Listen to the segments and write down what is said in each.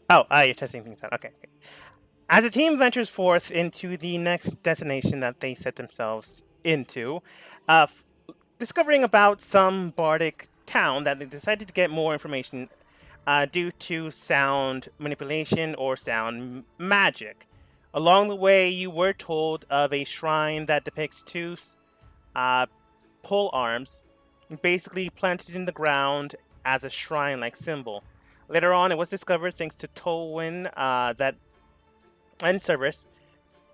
Oh, you're testing things out. Okay, okay. As the team ventures forth into the next destination that they set themselves into, uh, f- discovering about some bardic town that they decided to get more information due to sound manipulation or sound magic. Along the way, you were told of a shrine that depicts two uh, pole arms, basically planted in the ground as a shrine-like symbol. Later on, it was discovered, thanks to Tolwyn, that and Cerberus,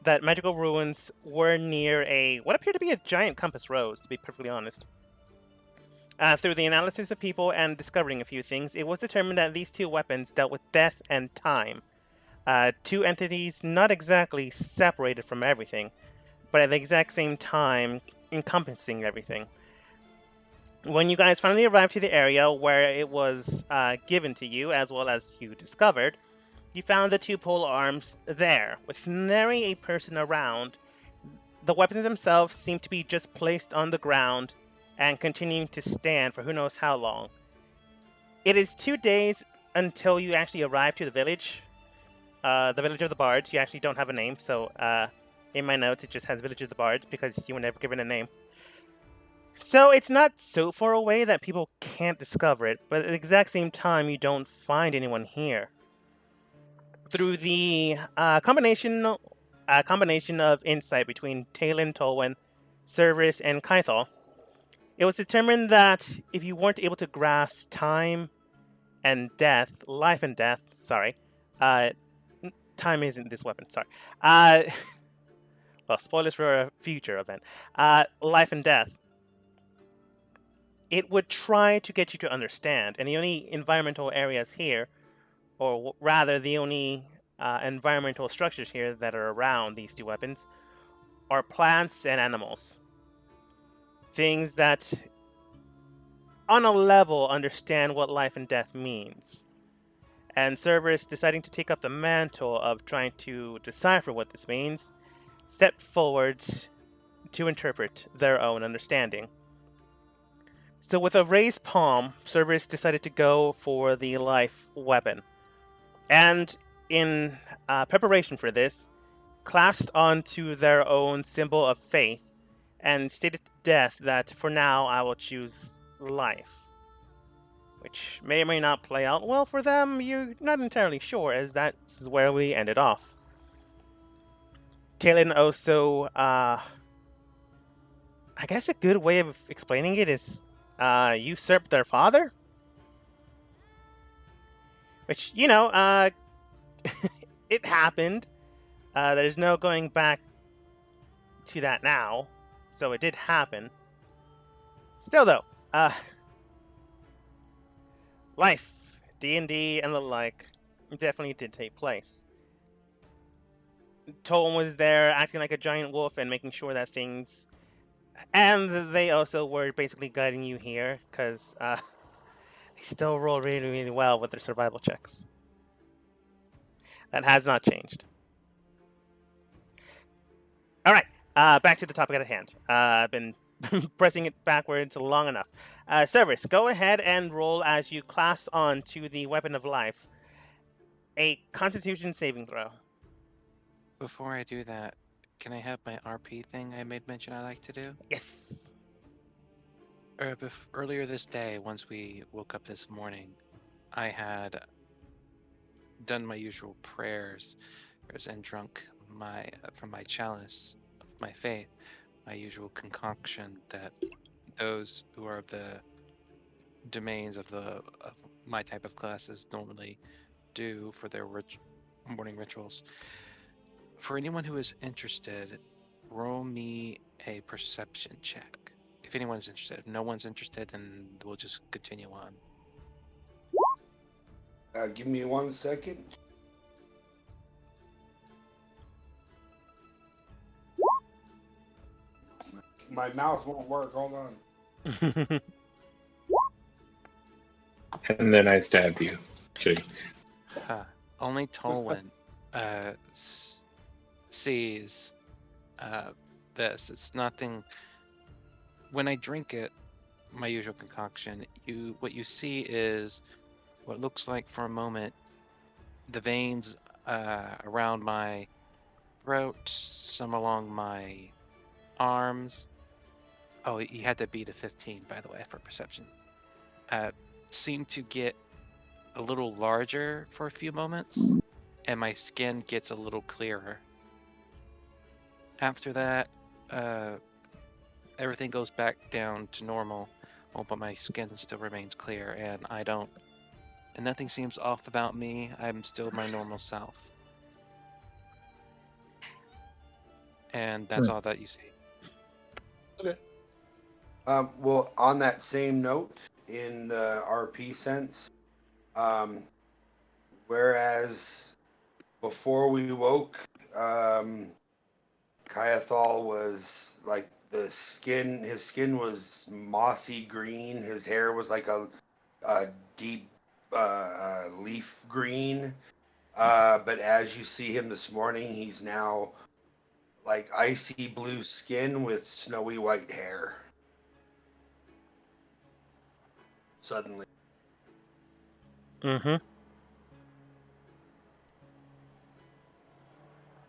that magical ruins were near a what appeared to be a giant compass rose. To be perfectly honest, through the analysis of people and discovering a few things, it was determined that these two weapons dealt with death and time. Two entities not exactly separated from everything, but at the exact same time encompassing everything. When you guys finally arrived to the area where it was given to you, as well as you discovered, you found the two pole arms there, with nary a person around. The weapons themselves seem to be just placed on the ground and continuing to stand for who knows how long. It is 2 days until you actually arrive to the village of the Bards. You actually don't have a name, so in my notes it just has Village of the Bards because you were never given a name. So it's not so far away that people can't discover it, but at the exact same time, you don't find anyone here. Through the combination of insight between Talon, Tolwen, Cerberus, and Kythol, it was determined that if you weren't able to grasp time and death, life and death, sorry, uh, time isn't this weapon, sorry. Uh, well, spoilers for a future event. Life and death, it would try to get you to understand. And the only environmental areas here, or rather, the only environmental structures here that are around these two weapons, are plants and animals. Things that, on a level, understand what life and death means. And Cerberus, deciding to take up the mantle of trying to decipher what this means, stepped forward to interpret their own understanding. So, with a raised palm, Cerberus decided to go for the life weapon. And in preparation for this, clasped onto their own symbol of faith and stated to death that for now I will choose life. Which may or may not play out well for them, you're not entirely sure, as that's where we ended off. Talon also, I guess a good way of explaining it is usurped their father? Which, it happened. There's no going back to that now, so it did happen. Still, though, life, D&D, and the like definitely did take place. Tolan was there acting like a giant wolf and making sure that things. And they also were basically guiding you here because they still roll really, really well with their survival checks. That has not changed. All right, back to the topic at hand. I've been pressing it backwards long enough. Cerberus, go ahead and roll as you clasp on to the weapon of life. A Constitution saving throw. Before I do that, can I have my RP thing I made mention I like to do? Yes. Earlier this day, once we woke up this morning, I had done my usual prayers and drunk my from my chalice of my faith, my usual concoction that those who are of the domains of my type of classes normally do for their morning rituals. For anyone who is interested, roll me a perception check. If anyone's interested. If no one's interested, then we'll just continue on. Give me 1 second. My mouse won't work. Hold on. And then I stab you. Kidding. Huh. Only Tolwyn sees this. It's nothing. When I drink it, my usual concoction, what you see is what looks like for a moment the veins around my throat, some along my arms. Oh, you had to beat a 15, by the way, for perception. Seem to get a little larger for a few moments, and my skin gets a little clearer. After that, everything goes back down to normal, but my skin still remains clear, and nothing seems off about me. I'm still my normal self. And that's all that you see. Okay. Well, on that same note, in the RP sense, whereas before we woke, Kyathal was like his skin was mossy green. His hair was like a deep leaf green. But as you see him this morning, he's now like icy blue skin with snowy white hair. Suddenly. Mm-hmm.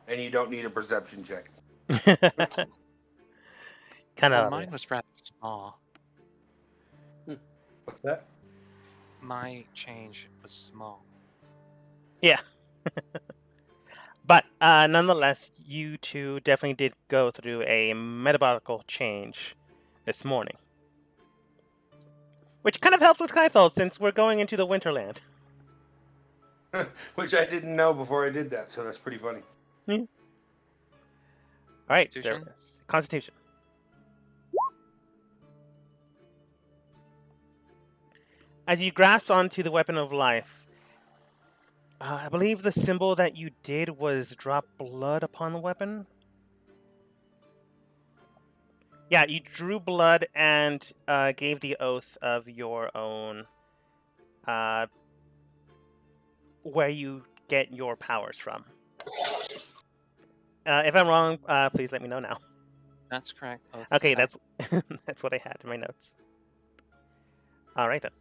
And you don't need a perception check. Kind Well, of mine obvious. was rather small. What's that? My change was small. Yeah. But nonetheless, you two definitely did go through a metabolical change this morning. Which kind of helps with Kythol since we're going into the Winterland. Which I didn't know before I did that, so that's pretty funny. Alright, so Constitution? Constitution. As you grasp onto the weapon of life, I believe the symbol that you did was drop blood upon the weapon. Yeah, you drew blood and gave the oath of your own, where you get your powers from. If I'm wrong, please let me know now. That's correct. Oath Okay, to that's what I had in my notes. All right then.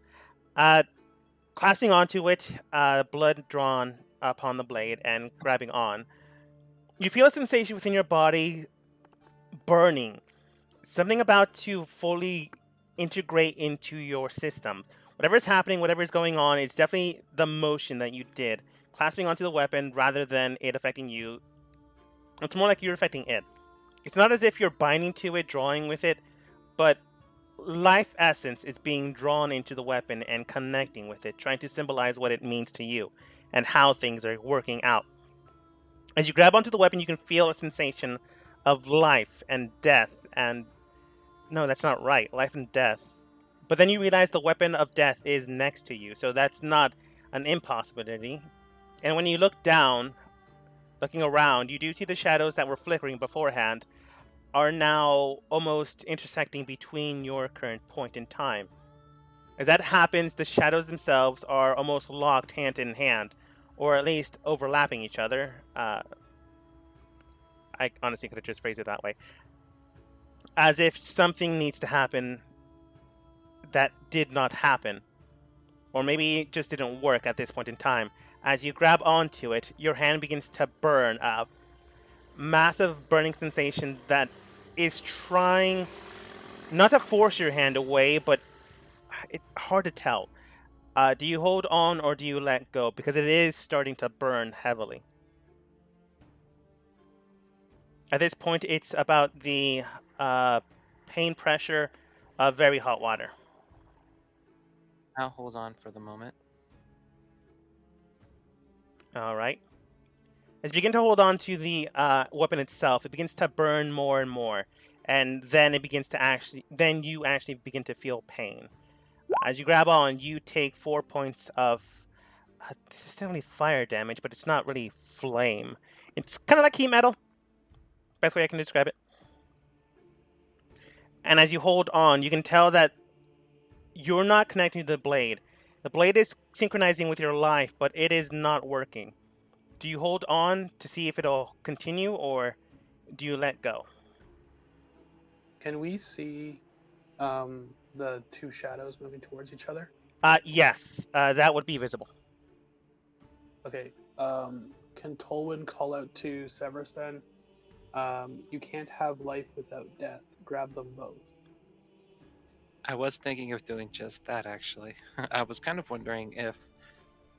Clasping onto it, blood drawn upon the blade and grabbing on. You feel a sensation within your body burning. Something about to fully integrate into your system. Whatever is happening, whatever is going on, it's definitely the motion that you did. Clasping onto the weapon rather than it affecting you. It's more like you're affecting it. It's not as if you're binding to it, drawing with it, but life essence is being drawn into the weapon and connecting with it, trying to symbolize what it means to you and how things are working out. As you grab onto the weapon, you can feel a sensation of life and death and no, that's not right. Life and death. But then you realize the weapon of death is next to you, so that's not an impossibility. And when you look down, looking around, you do see the shadows that were flickering beforehand are now almost intersecting between your current point in time. As that happens, the shadows themselves are almost locked hand in hand, or at least overlapping each other. I honestly could have just phrased it that way. As if something needs to happen that did not happen. Or maybe it just didn't work at this point in time. As you grab onto it, your hand begins to burn, a massive burning sensation that is trying not to force your hand away, but it's hard to tell. Do you hold on or do you let go? Because it is starting to burn heavily. At this point, it's about the pain pressure of very hot water. I'll hold on for the moment. All right. As you begin to hold on to the weapon itself, it begins to burn more and more, and then then you actually begin to feel pain. As you grab on, you take 4 points of this is definitely fire damage, but it's not really flame. It's kind of like heat metal. Best way I can describe it. And as you hold on, you can tell that you're not connecting to the blade. The blade is synchronizing with your life, but it is not working. Do you hold on to see if it'll continue, or do you let go? Can we see the two shadows moving towards each other? Yes, that would be visible. Okay, Can Tolwyn call out to Severus then? You can't have life without death. Grab them both. I was thinking of doing just that, actually. I was kind of wondering if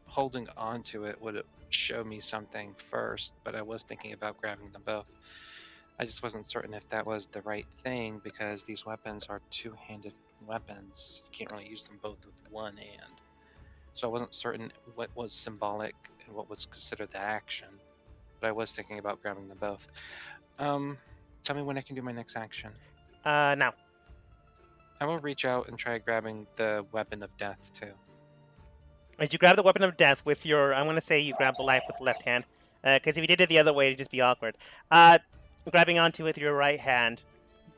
holding on to it would show me something first, but I was thinking about grabbing them both. I just wasn't certain if that was the right thing, because these weapons are two-handed weapons. You can't really use them both with one hand. So I wasn't certain what was symbolic and what was considered the action. But I was thinking about grabbing them both. Tell me when I can do my next action. Now. I will reach out and try grabbing the weapon of death too. As you grab the weapon of death with your, I'm going to say you grab the life with the left hand, because if you did it the other way, it'd just be awkward. Grabbing onto it with your right hand,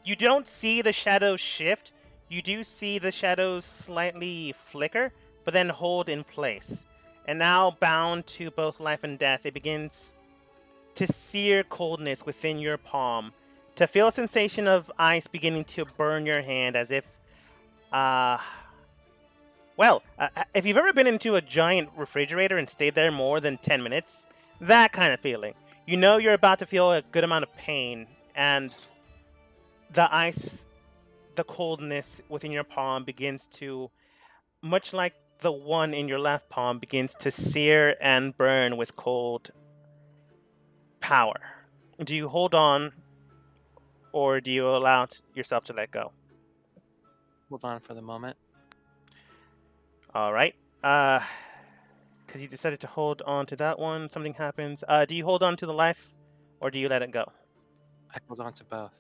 you don't see the shadows shift. You do see the shadows slightly flicker, but then hold in place. And now, bound to both life and death, it begins to sear coldness within your palm, to feel a sensation of ice beginning to burn your hand as if, if you've ever been into a giant refrigerator and stayed there more than 10 minutes, that kind of feeling. You know you're about to feel a good amount of pain, and the ice, the coldness within your palm begins to, much like the one in your left palm, begins to sear and burn with cold power. Do you hold on, or do you allow yourself to let go? Hold on for the moment. All right. Because you decided to hold on to that one, something happens. Do you hold on to the life, or do you let it go? I hold on to both.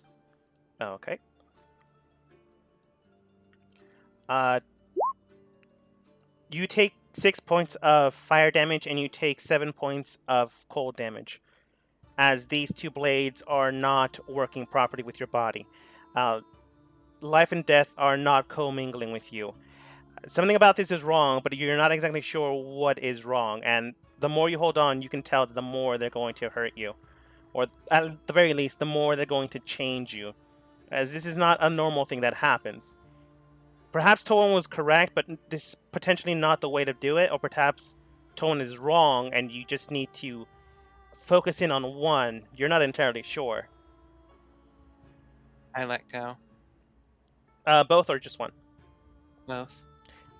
Okay. You take 6 points of fire damage, and you take 7 points of cold damage, as these two blades are not working properly with your body. Life and death are not commingling with you. Something about this is wrong, but you're not exactly sure what is wrong. And the more you hold on, you can tell that the more they're going to hurt you. Or at the very least, the more they're going to change you. As this is not a normal thing that happens. Perhaps Toan was correct, but this is potentially not the way to do it. Or perhaps Toan is wrong, and you just need to focus in on one. You're not entirely sure. I let go. Both or just one? Both.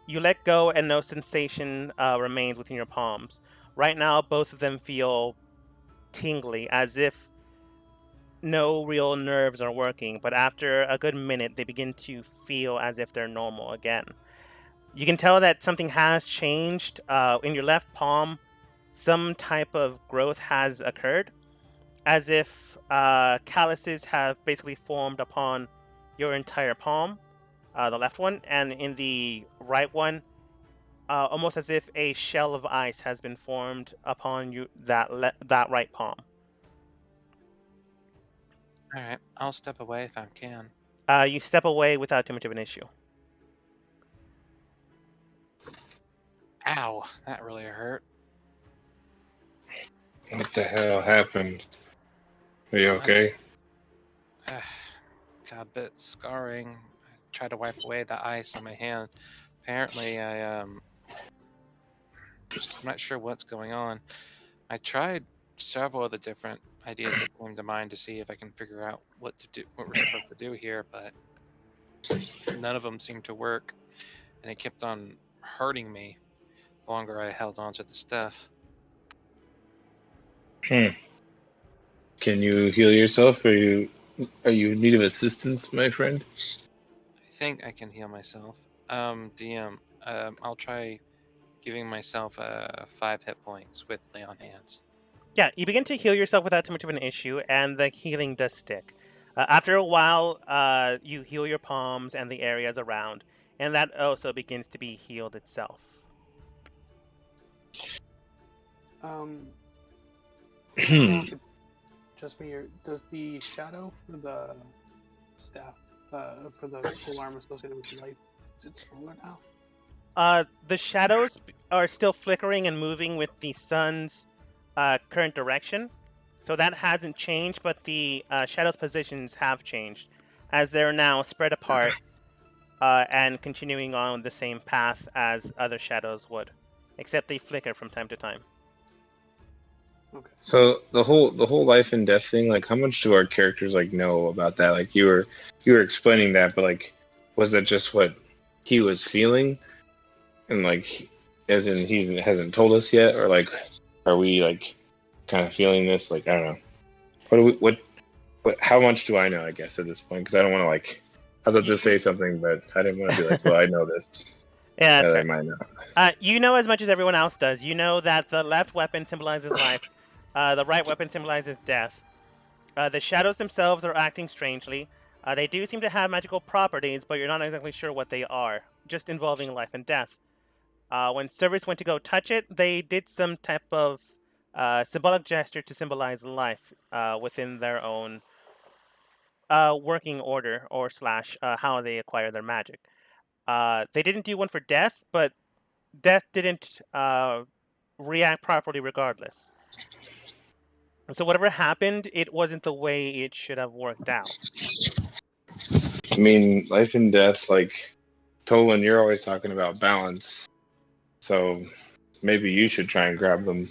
You let go, and no sensation remains within your palms. Right now, both of them feel tingly, as if no real nerves are working, but after a good minute, they begin to feel as if they're normal again. You can tell that something has changed. In your left palm, some type of growth has occurred, as if calluses have basically formed upon your entire palm, the left one, and in the right one, almost as if a shell of ice has been formed upon you that right palm. All right, I'll step away if I can. You step away without too much of an issue. Ow, that really hurt. What the hell happened? Are you okay? Got a bit scarring. I tried to wipe away the ice on my hand. Apparently, I'm not sure what's going on. I tried several of the different ideas that came to mind to see if I can figure out what to do, what we're supposed to do here, but none of them seemed to work, and it kept on hurting me the longer I held on to the stuff. Can you heal yourself? Are you in need of assistance, my friend? I think I can heal myself. DM, I'll try giving myself 5 hit points with lay on hands. Yeah, you begin to heal yourself without too much of an issue, and the healing does stick. After a while, you heal your palms and the areas around, and that also begins to be healed itself. Just me. Does the shadow for the staff, for the pole arm associated with life, is it smaller now? The shadows are still flickering and moving with the sun's current direction, so that hasn't changed, but the shadows' positions have changed, as they're now spread apart and continuing on the same path as other shadows would, except they flicker from time to time. Okay. So the whole life and death thing, like how much do our characters like know about that? Like you were explaining that, but like was that just what he was feeling and like as in he hasn't told us yet, or like are we like kind of feeling this? Like I don't know. What do we, what how much do I know? I guess at this point because I don't want to like I thought to say something, but I didn't want to be like, well, I know this. Yeah, that's That I fair. might not. You know as much as everyone else does. You know that the left weapon symbolizes life, the right weapon symbolizes death. The shadows themselves are acting strangely. They do seem to have magical properties, but you're not exactly sure what they are, just involving life and death. When Cerberus went to go touch it, they did some type of symbolic gesture to symbolize life within their own working order or slash how they acquire their magic. They didn't do one for death, but death didn't react properly regardless. So whatever happened, it wasn't the way it should have worked out. I mean, life and death, like Tolan, you're always talking about balance. So maybe you should try and grab them.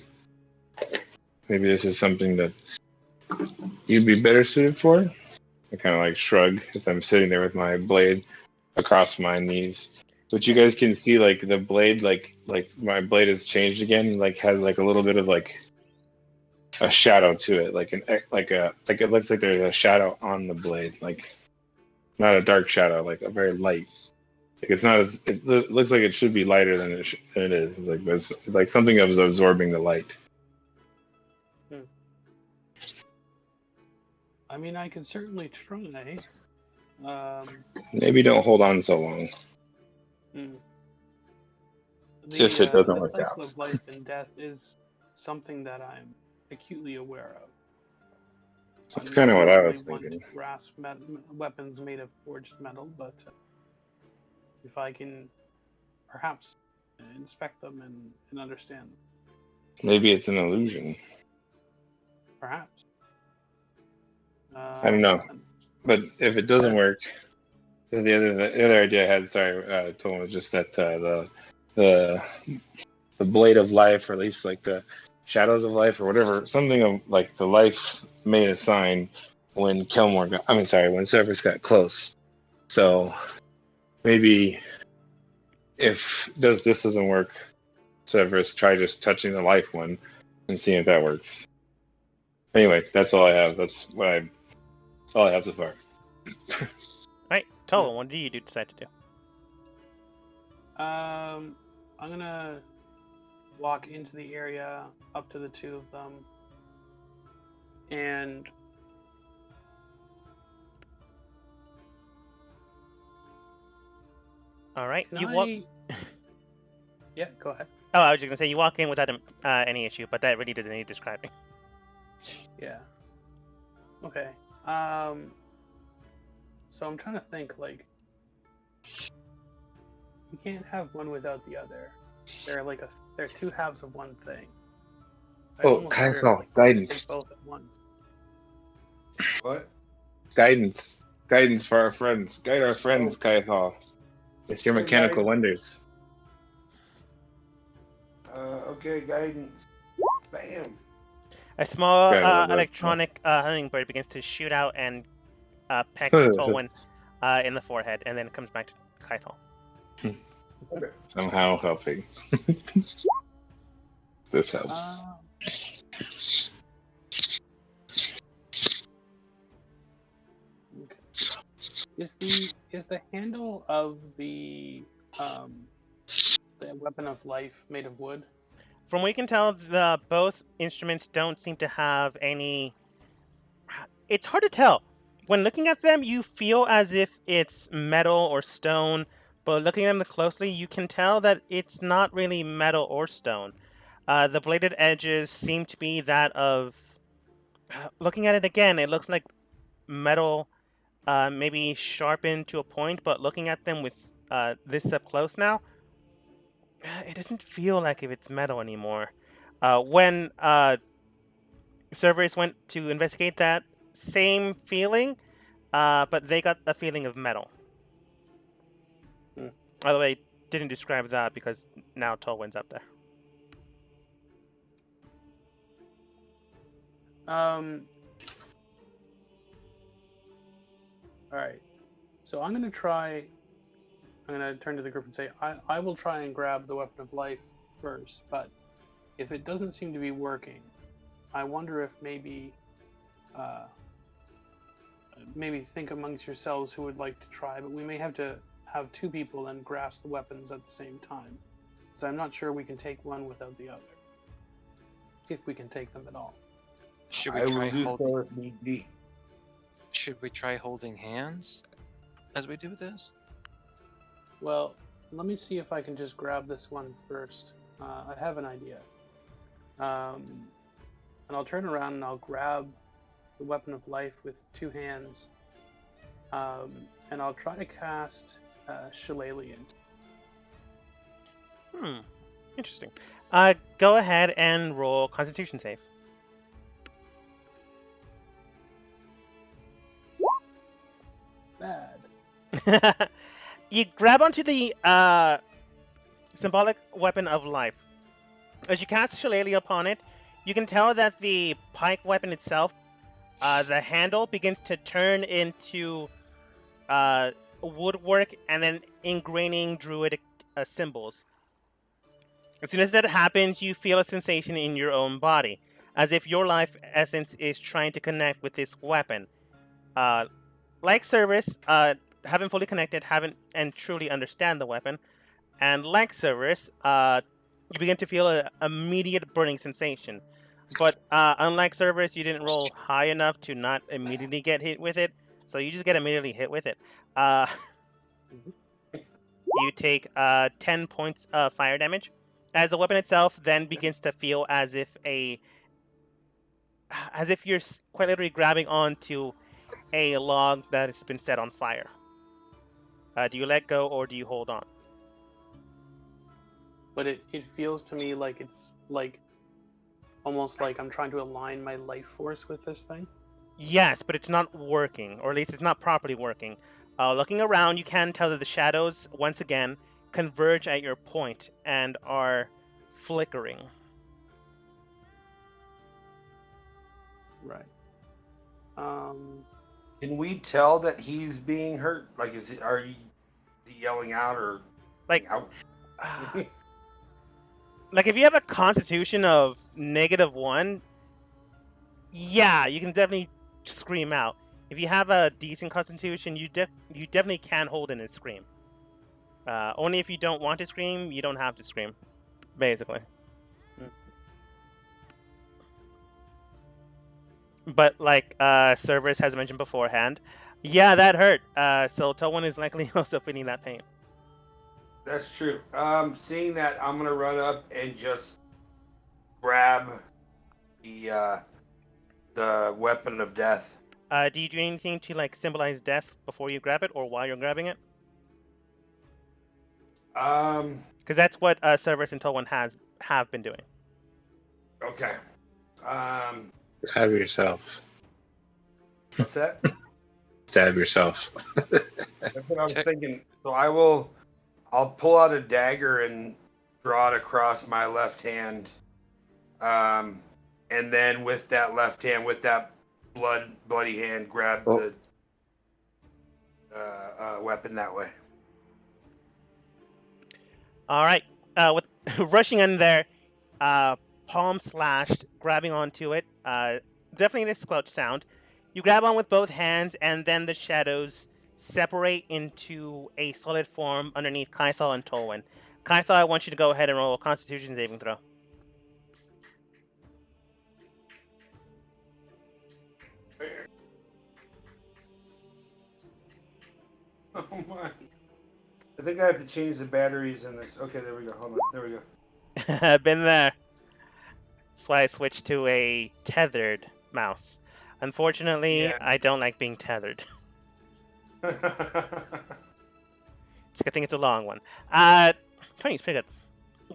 Maybe this is something that you'd be better suited for. I kind of like shrug as I'm sitting there with my blade across my knees. But you guys can see like the blade, like my blade has changed again. Like has like a little bit of like a shadow to it, like it looks like there's a shadow on the blade, like not a dark shadow, like a very light. Like it's not as looks like it should be lighter than than it is. It's like there's like something that was absorbing the light. I mean, I could certainly try. Maybe don't hold on so long Hmm. if it doesn't The work cycle out. of life and death is something that I'm acutely aware of. That's I'm kind not of what I was normally one to thinking. grasp weapons made of forged metal, but if I can perhaps inspect them and understand them, Maybe it's an illusion. perhaps. I don't know, but if it doesn't work, the other idea I had, sorry, Tolan, was just that the the blade of life, or at least like the shadows of life, or whatever, something of like the life made a sign when Kelmore got. I mean, sorry, when Cerberus got close. So maybe if this doesn't work, Cerberus try just touching the life one and seeing if that works. Anyway, that's all I have. That's all I have so far. Right, Tolan, what do you decide to do? I'm gonna walk into the area up to the two of them and All right, can you walk. Yeah, go ahead. Oh, I was just gonna say you walk in without any issue, but that really doesn't need describing. Yeah. Okay. So I'm trying to think like you can't have one without the other. They're two halves of one thing. I'd Oh, almost wonder if Kyle, like take guidance, both at once. What? guidance for our friends. Guide our friends, Kyle, with your Okay, mechanical wonders. Okay, guidance. Bam. A small Okay, I love that. electronic hummingbird begins to shoot out and pecks Tolwyn in the forehead, and then comes back to Kaithal. Okay. Somehow helping. This helps. Okay. Is the handle of the weapon of life made of wood? From what you can tell, the both instruments don't seem to have any. It's hard to tell. When looking at them, you feel as if it's metal or stone, but looking at them closely, you can tell that it's not really metal or stone. The bladed edges seem to be that of. Looking at it again, it looks like metal, maybe sharpened to a point, but looking at them with this up close now, it doesn't feel like if it's metal anymore. When Cerberus went to investigate that, same feeling, but they got the feeling of metal. Hmm. By the way, didn't describe that because now Tolwyn's up there. All right. So I'm gonna try. I'm gonna turn to the group and say, I will try and grab the weapon of life first, but if it doesn't seem to be working, I wonder if uh, maybe think amongst yourselves who would like to try, but we may have to have two people and grasp the weapons at the same time. So I'm not sure we can take one without the other. If we can take them at all. Should we I try will do holding? so if need be. Should we try holding hands as we do this? Well, let me see if I can just grab this one first. I have an idea. And I'll turn around and I'll grab the weapon of life with two hands. And I'll try to cast Shillelagh. Interesting. Go ahead and roll Constitution save. Bad. You grab onto the symbolic weapon of life. As you cast Shillelagh upon it, you can tell that the pike weapon itself, the handle begins to turn into woodwork and then ingraining druidic symbols. As soon as that happens, you feel a sensation in your own body, as if your life essence is trying to connect with this weapon. Like Cerberus, haven't fully connected, haven't and truly understand the weapon, and like Cerberus, you begin to feel an immediate burning sensation. But unlike Cerberus, you didn't roll high enough to not immediately get hit with it, so you just get immediately hit with it. You take 10 points of fire damage, as the weapon itself then begins to feel as if you're quite literally grabbing onto a log that has been set on fire. Do you let go or do you hold on? But it feels to me like it's like almost like I'm trying to align my life force with this thing. Yes, but it's not working, or at least it's not properly working. Looking around, you can tell that the shadows, once again, converge at your point and are flickering. Right. Can we tell that he's being hurt? Like, are you yelling out or Like, ouch? like if you have a constitution of -1, yeah, you can definitely scream out. If you have a decent constitution, you definitely can hold in and scream. Only if you don't want to scream, you don't have to scream, basically. But like Cerberus has mentioned beforehand, yeah, that hurt. So Towan is likely also feeling that pain. That's true. Seeing that, I'm gonna run up and just grab the weapon of death. Do you do anything to like symbolize death before you grab it, or while you're grabbing it? Because that's what Cerberus and Towan have been doing. Okay. Stab yourself. What's that? Stab yourself. That's what I was thinking. So I'll pull out a dagger and draw it across my left hand. And then with that left hand, with that bloody hand, grab the weapon that way. All right. With rushing in there, palm slashed, grabbing onto it. Definitely a squelch sound. You grab on with both hands, and then the shadows separate into a solid form underneath Kythal and Tolwyn. Kythal, I want you to go ahead and roll a Constitution saving throw. Oh my. I think I have to change the batteries in this. Okay, there we go. Hold on. There we go. Been there. That's why I switched to a tethered mouse. Unfortunately, Yeah. I don't like being tethered. It's a good thing it's a long one. 20 is pretty good.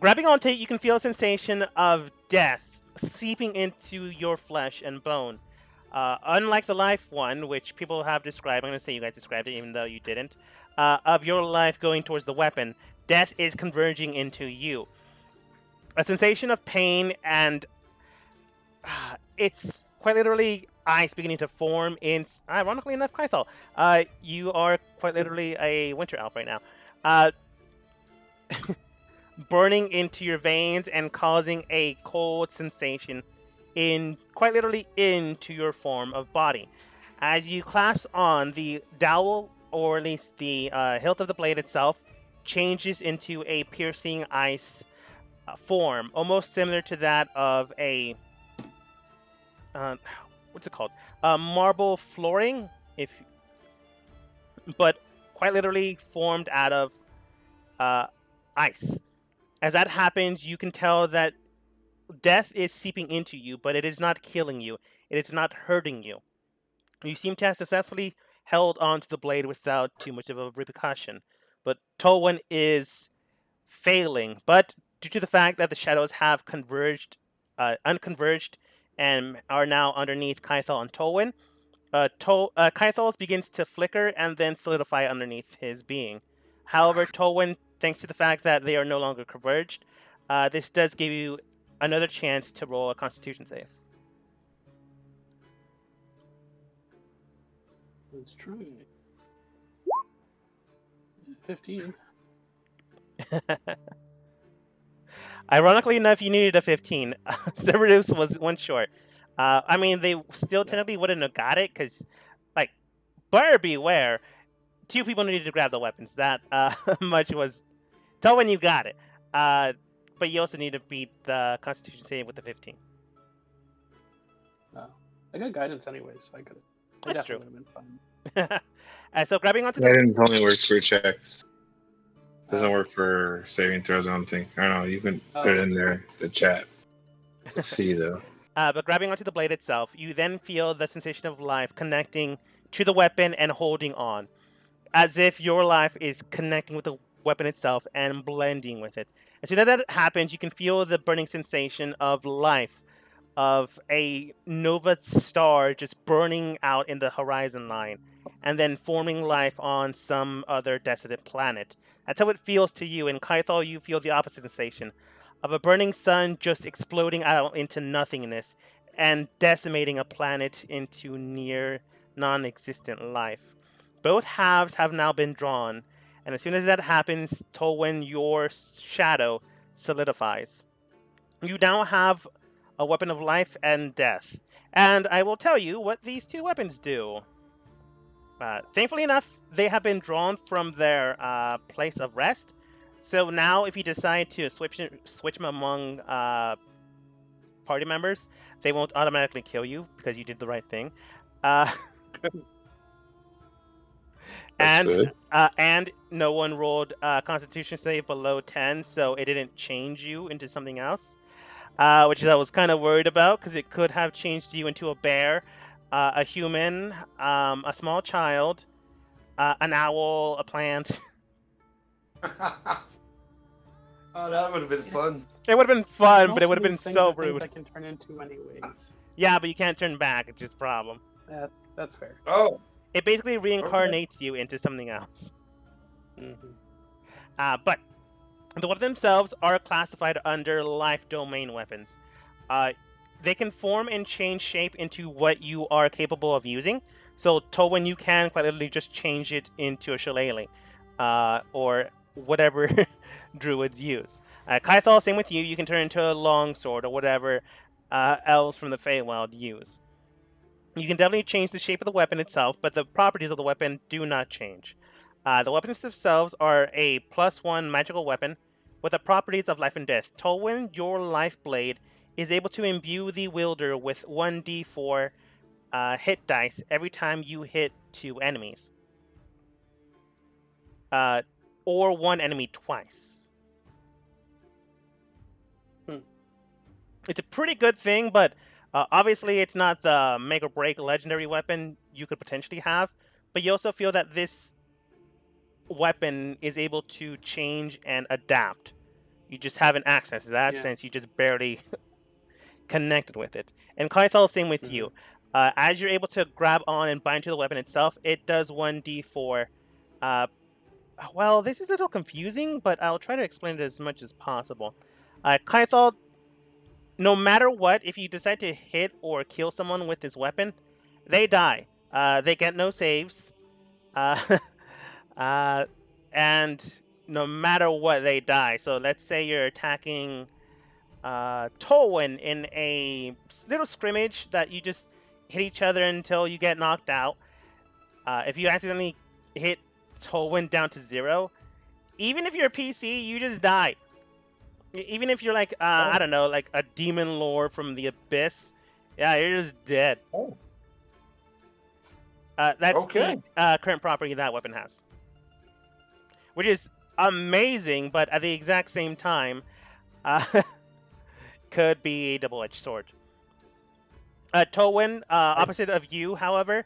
Grabbing onto it, you can feel a sensation of death seeping into your flesh and bone. Unlike the life one, which people have described, I'm going to say you guys described it even though you didn't, of your life going towards the weapon, death is converging into you. A sensation of pain and it's quite literally ice beginning to form in. Ironically enough, Kythal, you are quite literally a winter elf right now. Uh, burning into your veins and causing a cold sensation in quite literally into your form of body. As you clasp on, the dowel, or at least the hilt of the blade itself, changes into a piercing ice form, almost similar to that of a uh, what's it called? Marble flooring, if but quite literally formed out of uh, ice. As that happens, you can tell that death is seeping into you, but it is not killing you. It is not hurting you. You seem to have successfully held onto the blade without too much of a repercussion. But Tolwyn is failing, but due to the fact that the shadows have unconverged, and are now underneath Kythal and Tolwyn, Kythal's begins to flicker and then solidify underneath his being. However, Tolwyn, thanks to the fact that they are no longer converged, this does give you another chance to roll a Constitution save. Let's try it. 15. Ironically enough, you needed a 15. Cerberus was one short. I mean, they still technically wouldn't have got it because, like, buyer beware. Two people needed to grab the weapons. That much was. Tell when you got it. But you also need to beat the Constitution save with the 15. I got guidance anyway, so I could. That's true. Would have been fine. So grabbing onto the. Guidance only works for checks. Doesn't Oh. work for saving throws, I don't think. I don't know. You can put it in there, the chat. Let's see, though. But grabbing onto the blade itself, you then feel the sensation of life connecting to the weapon and holding on, as if your life is connecting with the weapon itself and blending with it. As soon as that happens, you can feel the burning sensation of life, of a nova star just burning out in the horizon line, and then forming life on some other desolate planet. That's how it feels to you. In Kythal, you feel the opposite sensation of a burning sun just exploding out into nothingness and decimating a planet into near non-existent life. Both halves have now been drawn, and as soon as that happens, Tolwyn, your shadow solidifies. You now have a weapon of life and death, and I will tell you what these two weapons do. Thankfully enough, they have been drawn from their place of rest. So now, if you decide to switch them among party members, they won't automatically kill you because you did the right thing. And no one rolled Constitution save below 10, so it didn't change you into something else, which I was kind of worried about because it could have changed you into a bear, a human, a small child, an owl, a plant. Oh, that would have been fun. It would have been fun, but it Most would of have been these things so are things rude. I can turn into anyways. Yeah, but you can't turn back. It's just a problem. That's fair. Oh, It basically reincarnates you into something else. Mm-hmm. But the weapons themselves are classified under life domain weapons. They can form and change shape into what you are capable of using. So, Tolwyn, you can quite literally just change it into a shillelagh, or whatever druids use. Kythal, same with you. You can turn into a longsword or whatever elves from the Feywild use. You can definitely change the shape of the weapon itself, but the properties of the weapon do not change. The weapons themselves are a +1 magical weapon with the properties of life and death. Tolwyn, your life blade, is able to imbue the wielder with 1d4 hit dice every time you hit 2 enemies. Or 1 enemy twice. It's a pretty good thing, but obviously it's not the make or break legendary weapon you could potentially have. But you also feel that this weapon is able to change and adapt. You just haven't accessed that since you just barely connected with it. And Kythal, same with you. As you're able to grab on and bind to the weapon itself, it does 1d4. Well, this is a little confusing, but I'll try to explain it as much as possible. Kythal, no matter what, if you decide to hit or kill someone with this weapon, they die. They get no saves. Uh, uh, and no matter what, they die. So let's say you're attacking Tolwyn in a little scrimmage that you just hit each other until you get knocked out. If you accidentally hit Tolwyn down to 0, even if you're a PC, you just die. Even if you're like, I don't know, like a demon lord from the abyss, yeah, you're just dead. Oh. That's Okay. the current property that weapon has, which is amazing, but at the exact same time, could be a double-edged sword. Tolwyn, opposite of you, however,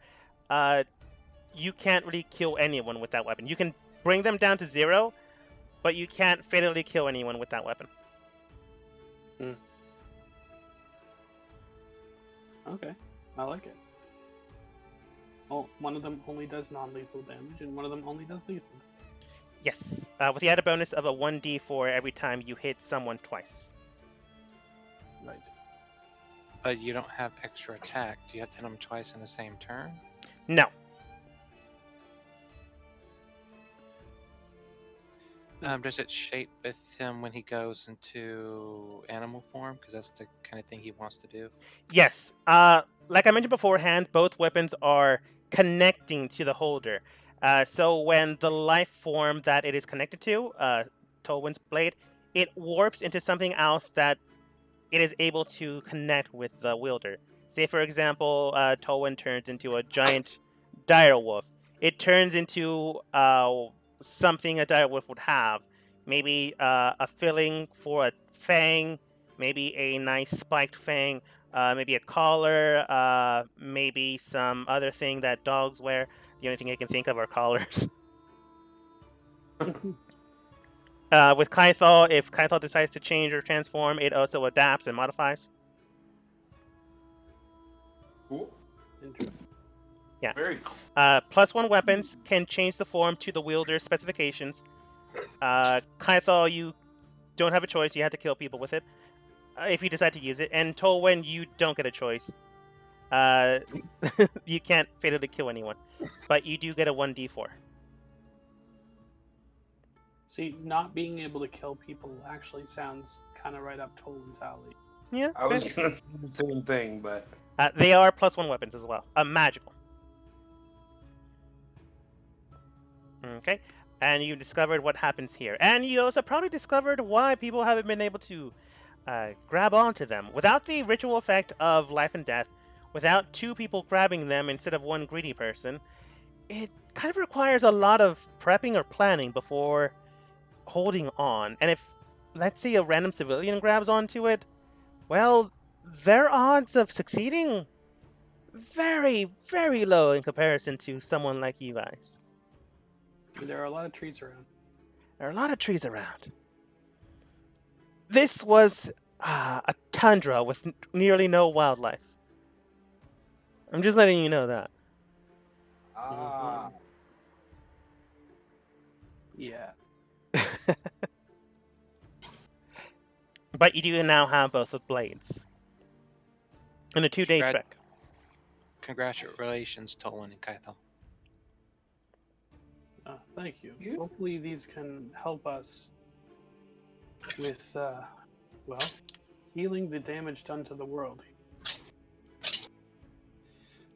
you can't really kill anyone with that weapon. You can bring them down to 0, but you can't fatally kill anyone with that weapon. Okay, I like it. Oh, one of them only does non-lethal damage, and one of them only does lethal. Yes, with the added bonus of a 1d4 every time you hit someone twice. Right. But you don't have extra attack. Do you have to hit them twice in the same turn? No. Does it shape with him when he goes into animal form? Because that's the kind of thing he wants to do. Yes. Like I mentioned beforehand, both weapons are connecting to the holder. So when the life form that it is connected to, Tolwyn's blade, it warps into something else that it is able to connect with the wielder. Say, for example, Tolwyn turns into a giant direwolf. It turns into something a direwolf would have. Maybe a filling for a fang, maybe a nice spiked fang, maybe a collar, maybe some other thing that dogs wear. The only thing I can think of are collars. With Kythal, if Kythal decides to change or transform, it also adapts and modifies. Cool. Interesting. Yeah. Very cool. +1 weapons can change the form to the wielder's specifications. Kythal, you don't have a choice. You have to kill people with it if you decide to use it. And Tolwyn, you don't get a choice. You can't fatally kill anyone, but you do get a 1d4. See, not being able to kill people actually sounds kind of right up Toland's alley. Yeah, I was gonna say the same thing, but they are +1 weapons as well. Magical. Okay, and you discovered what happens here, and you also probably discovered why people haven't been able to grab onto them without the ritual effect of life and death. Without 2 people grabbing them instead of 1 greedy person, it kind of requires a lot of prepping or planning before holding on. And if, let's say, a random civilian grabs onto it, well, their odds of succeeding very, very low in comparison to someone like you guys. There are a lot of trees around. There are a lot of trees around. This was a tundra with nearly no wildlife. I'm just letting you know that. Yeah. But you do now have both of blades. In a 2-day trek. Congratulations, Tolan and Kythal. Thank you. Hopefully these can help us with, well, healing the damage done to the world.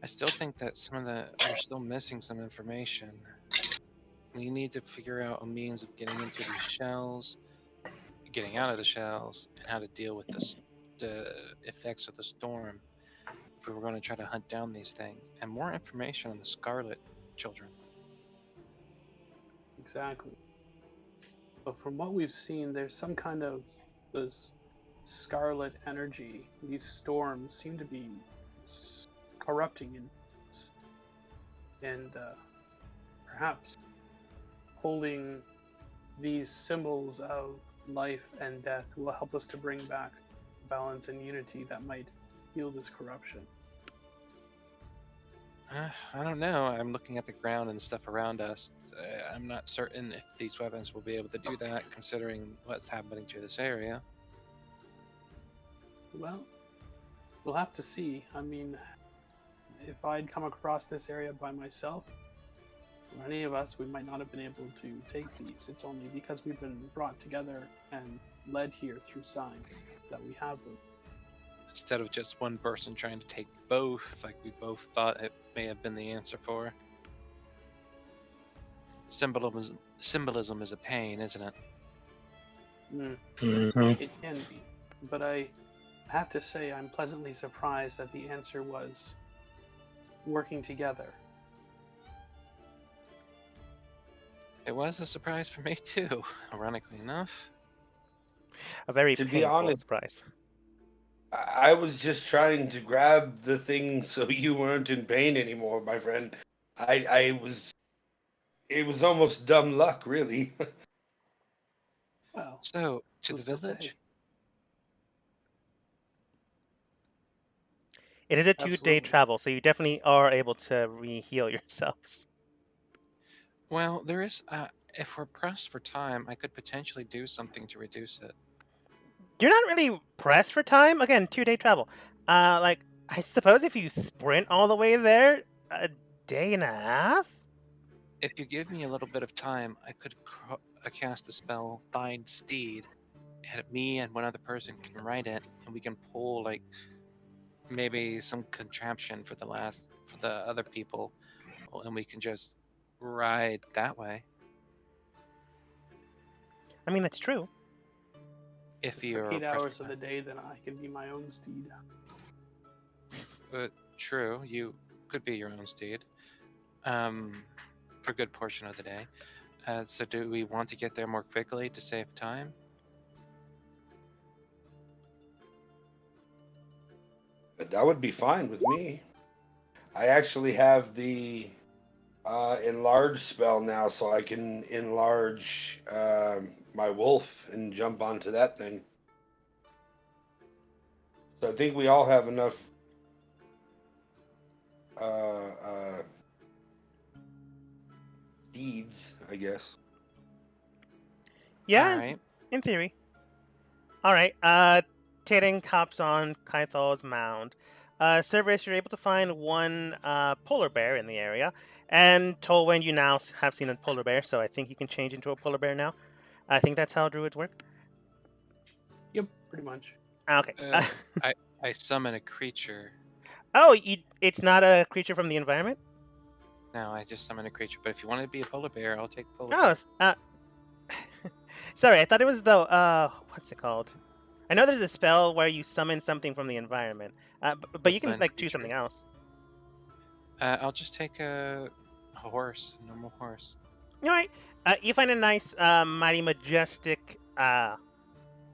I still think that we're still missing some information. We need to figure out a means of getting into these shells, getting out of the shells, and how to deal with the effects of the storm if we were going to try to hunt down these things. And more information on the Scarlet children. Exactly. But from what we've seen, there's some kind of this scarlet energy. These storms seem to be corrupting and perhaps holding these symbols of life and death will help us to bring back balance and unity that might heal this corruption. I don't know. I'm looking at the ground and stuff around us. I'm not certain if these weapons will be able to do that, considering what's happening to this area. Well, we'll have to see. I mean, if I'd come across this area by myself, or any of us, we might not have been able to take these. It's only because we've been brought together and led here through signs that we have them. Instead of just one person trying to take both, like we both thought it may have been the answer for. Symbolism is a pain, isn't it? Mhm. It can be. But I have to say, I'm pleasantly surprised that the answer was working together. It was a surprise for me too, ironically enough. A very To be painful honest, surprise. I was just trying to grab the thing so you weren't in pain anymore, my friend. I was. It was almost dumb luck, really. Well, So, to the who's to say? village? It is a 2-day Absolutely. travel, so you definitely are able to re-heal yourselves. Well, there is. If we're pressed for time, I could potentially do something to reduce it. You're not really pressed for time. Again, 2-day travel. Like, I suppose if you sprint all the way there, a day and a half? If you give me a little bit of time, I could cast the spell Find Steed, and me and one other person can ride it, and we can pull like maybe some contraption for the other people, and we can just ride that way. I mean, that's true. If For you're 8 pressed hours for of the day, then I can be my own steed. True, you could be your own steed. For a good portion of the day. So do we want to get there more quickly to save time? But that would be fine with me. I actually have the enlarge spell now, so I can enlarge my wolf and jump onto that thing. So I think we all have enough deeds, I guess. Yeah, Alright. in theory. All right. Tating hops on Kaithal's mound. Cerberus, you're able to find one polar bear in the area, and Tolwen, you now have seen a polar bear, so I think you can change into a polar bear now. I think that's how druids work. Yep, pretty much. Okay. I summon a creature. Oh, it's not a creature from the environment? No, I just summon a creature. But if you want to be a polar bear, I'll take polar Oh, bear. sorry, I thought it was the what's it called? I know there's a spell where you summon something from the environment, but you can Woodland like choose creature. something else. I'll just take a horse, a normal horse. All right. You find a nice, mighty majestic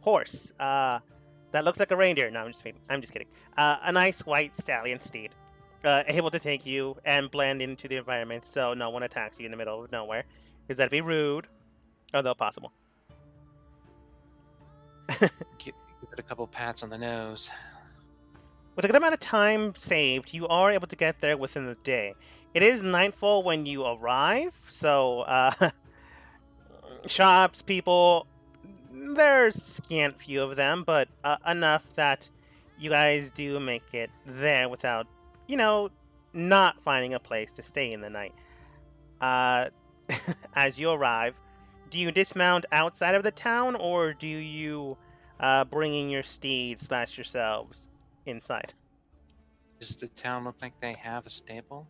horse that looks like a reindeer. No, I'm just kidding. A nice white stallion steed, able to take you and blend into the environment, so no one attacks you in the middle of nowhere, because that'd be rude, although possible. Give it a couple pats on the nose. With a good amount of time saved, you are able to get there within the day. It is nightfall when you arrive, so shops, people, there's scant few of them, but enough that you guys do make it there without, not finding a place to stay in the night. As you arrive, do you dismount outside of the town, or do you bringing your steeds / yourselves inside? Does the town look like they have a stable?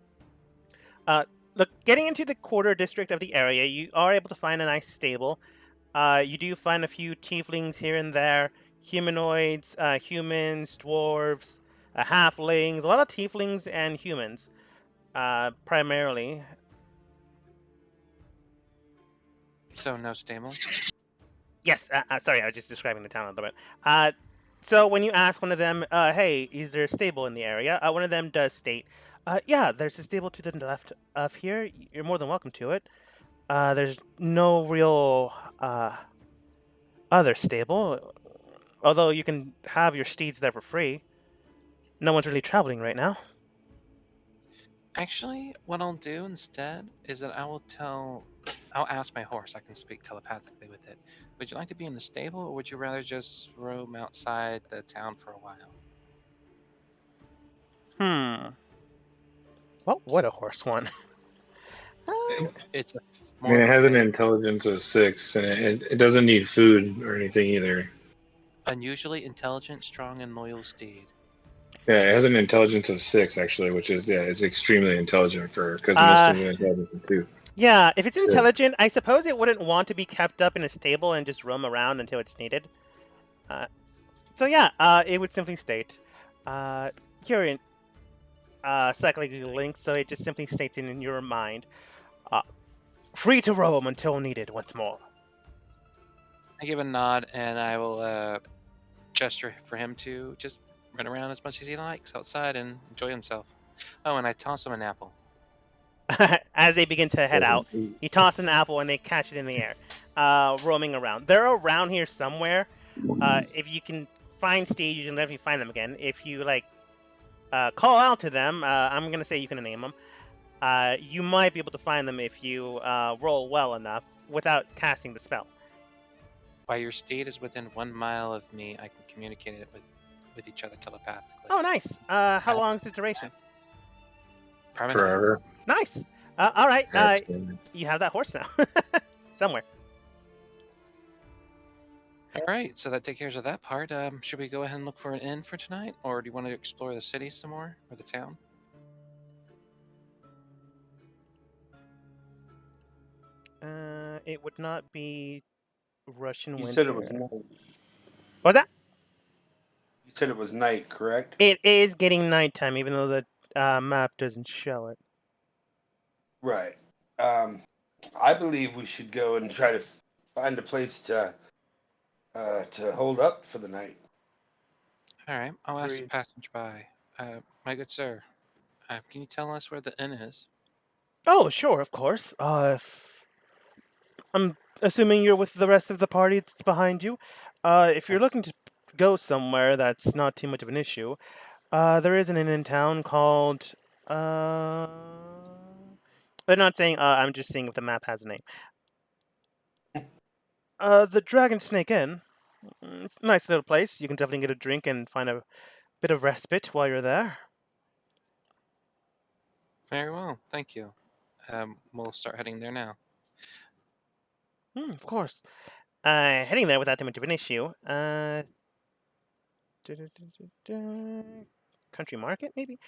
Look, getting into the quarter district of the area, you are able to find a nice stable. You do find a few tieflings here and there, humanoids, humans, dwarves, halflings, a lot of tieflings and humans, primarily. So no stable? Yes, sorry, I was just describing the town a little bit. So when you ask one of them, hey, is there a stable in the area? One of them does state, yeah, there's a stable to the left of here. You're more than welcome to it. There's no real other stable, although you can have your steeds there for free. No one's really traveling right now. Actually, what I'll do instead is that I will tell I'll ask my horse. I can speak telepathically with it. Would you like to be in the stable, or would you rather just roam outside the town for a while? What would a horse want? It's a, I more mean, of it a has an favor. intelligence of 6, and it doesn't need food or anything either. Unusually intelligent, strong, and loyal steed. Yeah, it has an intelligence of 6 actually, which is it's extremely intelligent for because most Uh, of the intelligence is 2. yeah, if it's So intelligent, I suppose it wouldn't want to be kept up in a stable and just roam around until it's needed. So yeah, it would simply state, you're in psychically linked, so it just simply states in your mind, uh, free to roam until needed once more. I give a nod, and I will gesture for him to just run around as much as he likes outside and enjoy himself. Oh, and I toss him an apple. As they begin to head out, you toss an apple and they catch it in the air, roaming around. They're around here somewhere. If you can find Steve, you can definitely find them again. If you call out to them, I'm gonna say you can name them. You might be able to find them if you roll well enough without casting the spell. While your steed is within 1 mile of me, I can communicate it with each other telepathically. Oh, nice. How long is the duration? Permanent. forever. Nice. All right. Absolutely. You have that horse now. Somewhere. All right, so that takes care of that part. Should we go ahead and look for an inn for tonight, or do you want to explore the city some more, or the town? It would not be Russian You winter. said it was night. What was that? You said it was night, correct? It is getting nighttime, even though the map doesn't show it. Right. I believe we should go and try to find a place to hold up for the night. All right, I'll ask the Agreed. passenger-by. My good sir, can you tell us where the inn is? Oh, sure, of course. I'm assuming you're with the rest of the party that's behind you. If you're looking to go somewhere that's not too much of an issue, there is an inn in town called. Uh, they're not saying. I'm just seeing if the map has a name. The Dragon Snake Inn. It's a nice little place. You can definitely get a drink and find a bit of respite while you're there. Very well, thank you. We'll start heading there now. Of course. Heading there without too much of an issue. Country Market, maybe?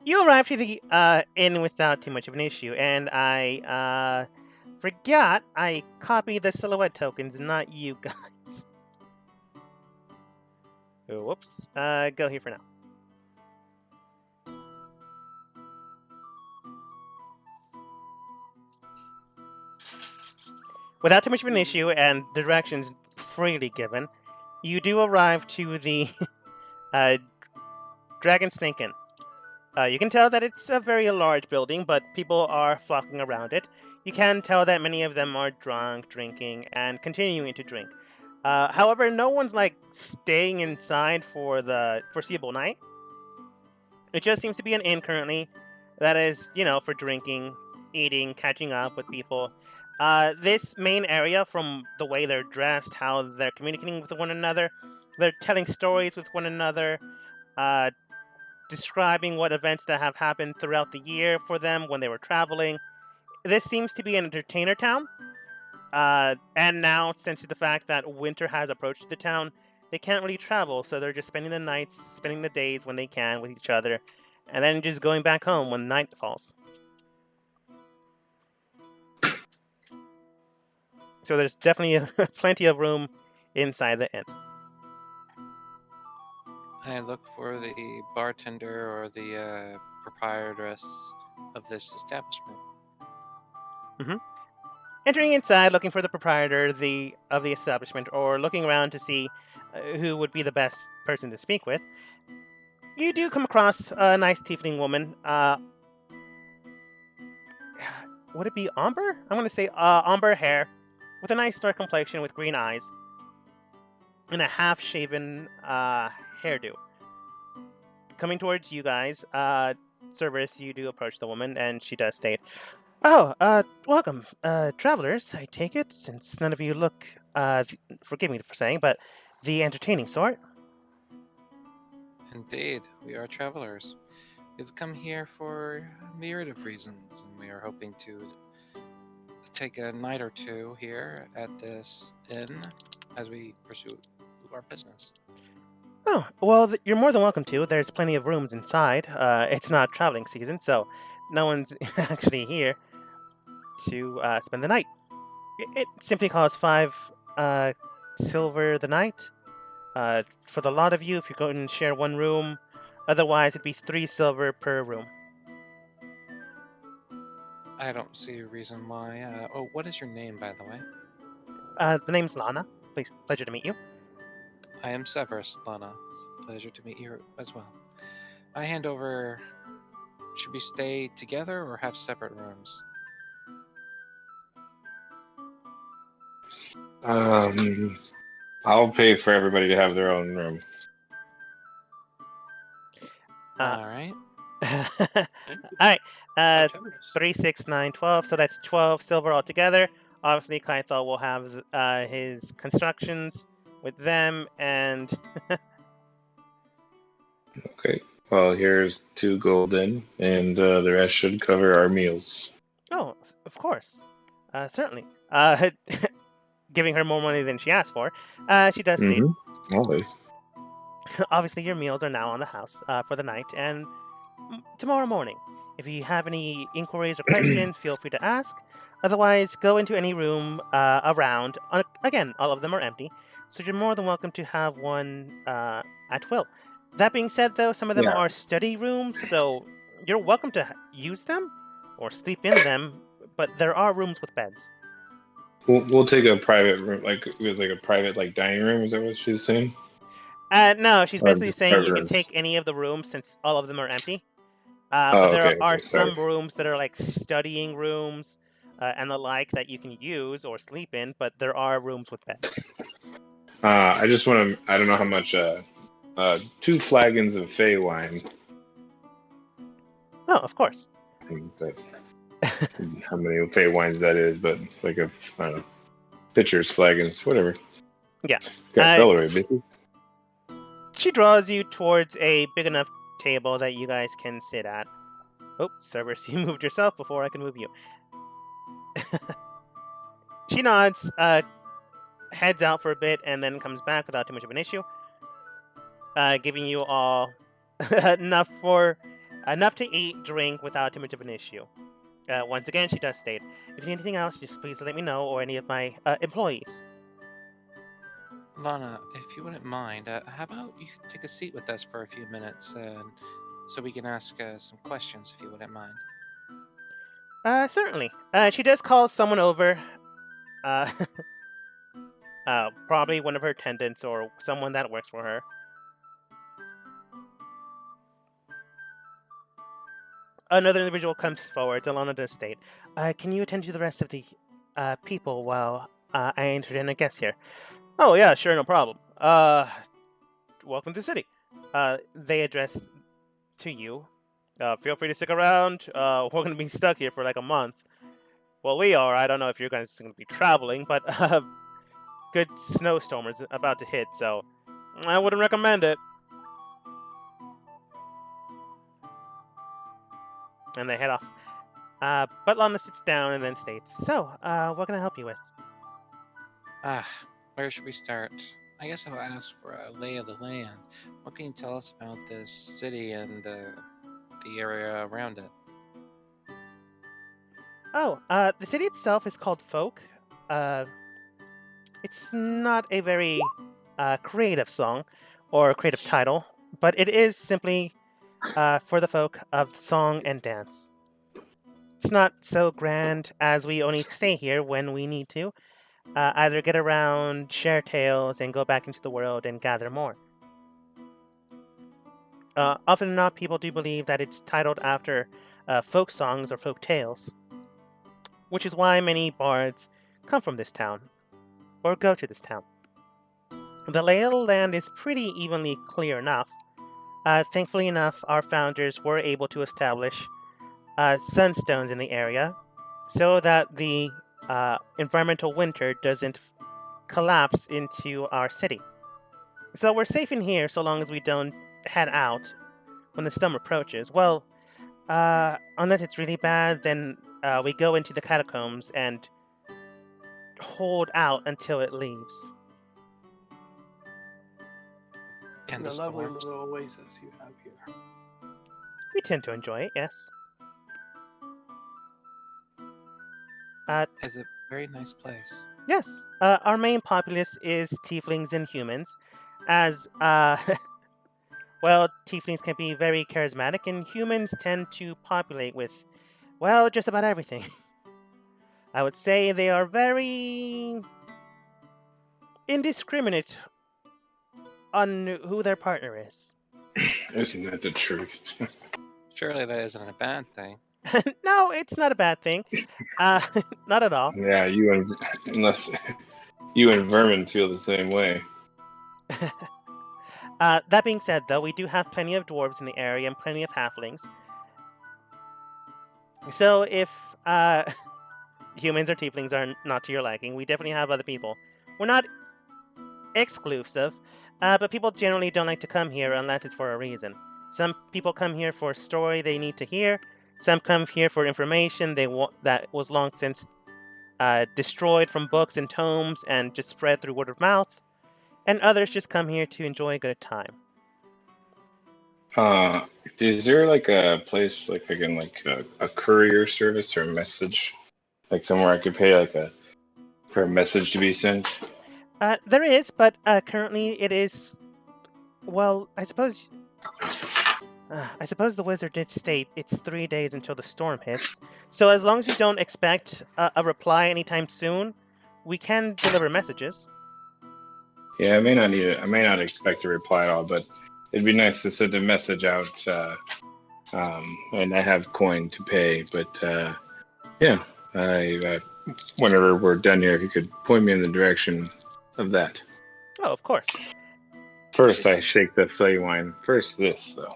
You arrive to the inn without too much of an issue, and I forgot I copied the silhouette tokens, not you guys. Whoops. Go here for now. Without too much of an issue and the directions freely given, you do arrive to the Dragon Snake Inn. You can tell that it's a very large building, but people are flocking around it. You can tell that many of them are drunk, drinking, and continuing to drink. However, no one's staying inside for the foreseeable night. It just seems to be an inn currently that is, for drinking, eating, catching up with people. This main area, from the way they're dressed, how they're communicating with one another, they're telling stories with one another, describing what events that have happened throughout the year for them when they were traveling. This seems to be an entertainer town. And now, since the fact that winter has approached the town, they can't really travel, so they're just spending the nights, spending the days when they can with each other, and then just going back home when night falls. So there's definitely plenty of room inside the inn. I look for the bartender or the proprietress of this establishment. Entering inside, looking for the proprietor of the establishment, or looking around to see who would be the best person to speak with, you do come across a nice tiefling woman. Would it be Amber? I'm going to say Amber hair, with a nice dark complexion with green eyes, and a half-shaven hairdo. Coming towards you guys, Cerberus, you do approach the woman, and she does state, "Oh, welcome, travelers. I take it, since none of you look, forgive me for saying, but the entertaining sort." Indeed, we are travelers. We've come here for a myriad of reasons, and we are hoping to take a night or two here at this inn as we pursue our business. Oh, well, you're more than welcome to. There's plenty of rooms inside. It's not traveling season, so no one's actually here to spend the night. It simply costs 5 silver the night. For the lot of you, if you're going to share one room. Otherwise, it'd be 3 silver per room. I don't see a reason why. Oh, what is your name, by the way? The name's Lana. Pleasure to meet you. I am Severus, Lana. It's a pleasure to meet you as well. I hand over. Should we stay together or have separate rooms? I'll pay for everybody to have their own room. All right. All right. How generous. 3, 6, 9, 12. So that's 12 silver altogether. Obviously, Kaithal will have his constructions with them, and Okay. Well, here's 2 golden, and the rest should cover our meals. oh, of course, certainly. Giving her more money than she asked for, she does state, Always. obviously, your meals are now on the house for the night, and tomorrow morning, if you have any inquiries or questions, feel free to ask. Otherwise, go into any room around. Again, all of them are empty, so you're more than welcome to have one at will. That being said, though, some of them Yeah. are study rooms, so you're welcome to use them or sleep in them, but there are rooms with beds. We'll take a private room, like a private dining room. Is that what she's saying? No, she's Or basically just saying private you can rooms? take any of the rooms since all of them are empty. Oh, But there okay. are Sorry. some rooms that are like studying rooms and the like that you can use or sleep in, but there are rooms with beds. I just want to. I don't know how much. 2 flagons of Fey wine. Oh, of course. But how many Fey wines that is? But I don't know, pitchers, flagons, whatever. Yeah. Got celery, bitches. She draws you towards a big enough table that you guys can sit at. Oh, Cerberus, you moved yourself before I can move you. She nods, heads out for a bit, and then comes back without too much of an issue, giving you all enough to eat, drink without too much of an issue. Once again, she does state, if you need anything else, just please let me know or any of my employees. Lana, if you wouldn't mind, how about you take a seat with us for a few minutes, so we can ask some questions, if you wouldn't mind. Certainly. She does call someone over. Probably one of her attendants or someone that works for her. Another individual comes forward. Alana does state, can you attend to the rest of the people while I enter in a guest here? Oh, yeah, sure, no problem. Welcome to the city. They address to you. Feel free to stick around. We're going to be stuck here for like a month. Well, we are. I don't know if you're guys going to be traveling, but good snowstorm is about to hit, so I wouldn't recommend it. And they head off. But Lana sits down and then states, so, what can I help you with? Where should we start? I guess I'll ask for a lay of the land. What can you tell us about this city and the area around it? Oh, the city itself is called Folk. It's not a very creative song or creative title, but it is simply for the folk of song and dance. It's not so grand as we only stay here when we need to. Either get around, share tales, and go back into the world and gather more. Often enough, people do believe that it's titled after folk songs or folk tales, which is why many bards come from this town, or go to this town. The lay of the land is pretty evenly clear enough. Thankfully enough, our founders were able to establish sunstones in the area so that the environmental winter doesn't collapse into our city. So we're safe in here so long as we don't head out when the storm approaches. Well, unless it's really bad, then we go into the catacombs and hold out until it leaves. And The the lovely storms. little oasis you have here. We tend to enjoy it, yes. It's a very nice place. Yes, our main populace is tieflings and humans, as, well, tieflings can be very charismatic, and humans tend to populate with, well, just about everything. I would say they are very indiscriminate on who their partner is. Isn't that the truth? Surely that isn't a bad thing. No, it's not a bad thing. Uh, not at all. Yeah, unless you and Vermin feel the same way. That being said, though, we do have plenty of dwarves in the area and plenty of halflings. So if humans or tieflings are not to your liking, we definitely have other people. We're not exclusive, but people generally don't like to come here unless it's for a reason. Some people come here for a story they need to hear. Some come here for information that was long since destroyed from books and tomes and just spread through word of mouth. And others just come here to enjoy a good time. Is there like a place like again like a courier service or a message, like somewhere I could pay for a message to be sent? There is, but currently it is. Well, I suppose the wizard did state it's 3 days until the storm hits. So as long as you don't expect a reply anytime soon, we can deliver messages. Yeah, I may not need it. I may not expect a reply at all, but it'd be nice to send a message out. And I have coin to pay, but yeah, whenever we're done here, if you could point me in the direction of that. Oh, of course. First, I shake the Fleywine. First, this though.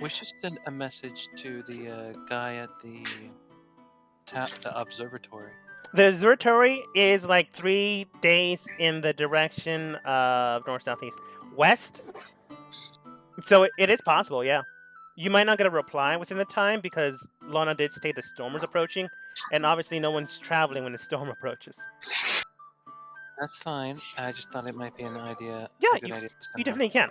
We should send a message to the guy at the observatory. The observatory is like 3 days in the direction of north, southeast, west. So it is possible, yeah. You might not get a reply within the time because Lana did state the storm was approaching, and obviously no one's traveling when the storm approaches. That's fine. I just thought it might be an idea. Yeah, a good idea to send You them. definitely can.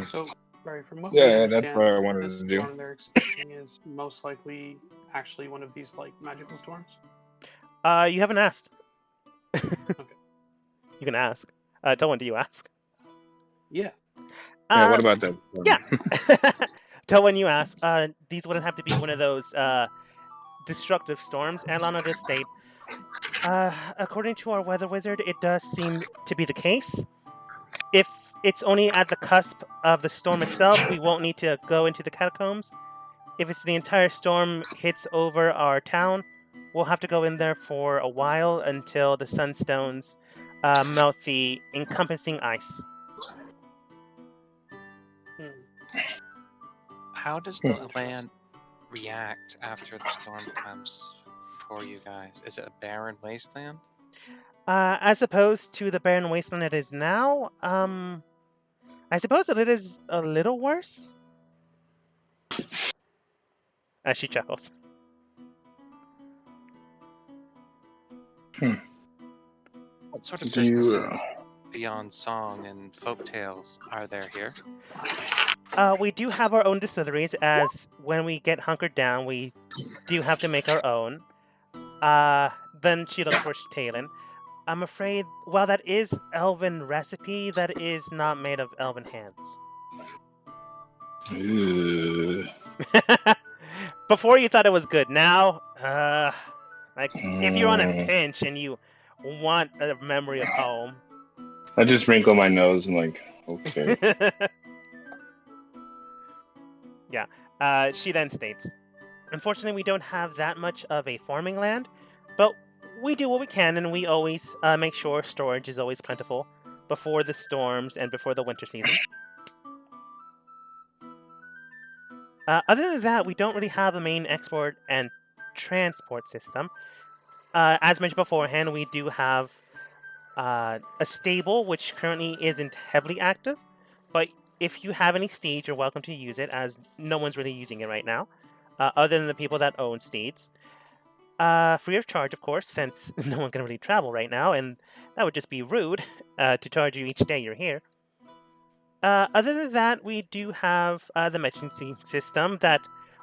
So, Barry, from what Yeah, we yeah, understand, that's what I wanted this to do. storm they're expecting is most likely actually one of these like magical storms. You haven't asked. Okay. You can ask. Tell when do you ask? Yeah. Yeah, what about that? Yeah. Tell when you ask. These wouldn't have to be one of those destructive storms. And Lana does state, according to our weather wizard, it does seem to be the case. If it's only at the cusp of the storm itself, we won't need to go into the catacombs. If it's the entire storm hits over our town, we'll have to go in there for a while until the sunstones melt the encompassing ice. How does the land react after the storm comes for you guys? Is it a barren wasteland? As opposed to the barren wasteland it is now, I suppose that it is a little worse. As she chuckles. What sort of Do you, businesses beyond song and folk tales are there here? We do have our own distilleries, as when we get hunkered down, we do have to make our own. Then she looks for Talon. I'm afraid, while that is elven recipe, that is not made of elven hands. Before you thought it was good. Now, like, if you're on a pinch and you want a memory of home. I just wrinkle my nose and like, okay. Yeah. She then states, unfortunately, we don't have that much of a farming land, but we do what we can, and we always make sure storage is always plentiful. before the storms and before the winter season. Other than that, we don't really have a main export and transport system. As mentioned beforehand, we do have a stable, which currently isn't heavily active, but if you have any steeds, you're welcome to use it, as no one's really using it right now, other than the people that own steeds. Free of charge, of course, since no one can really travel right now, and that would just be rude to charge you each day you're here. Other than that, we do have the emergency system that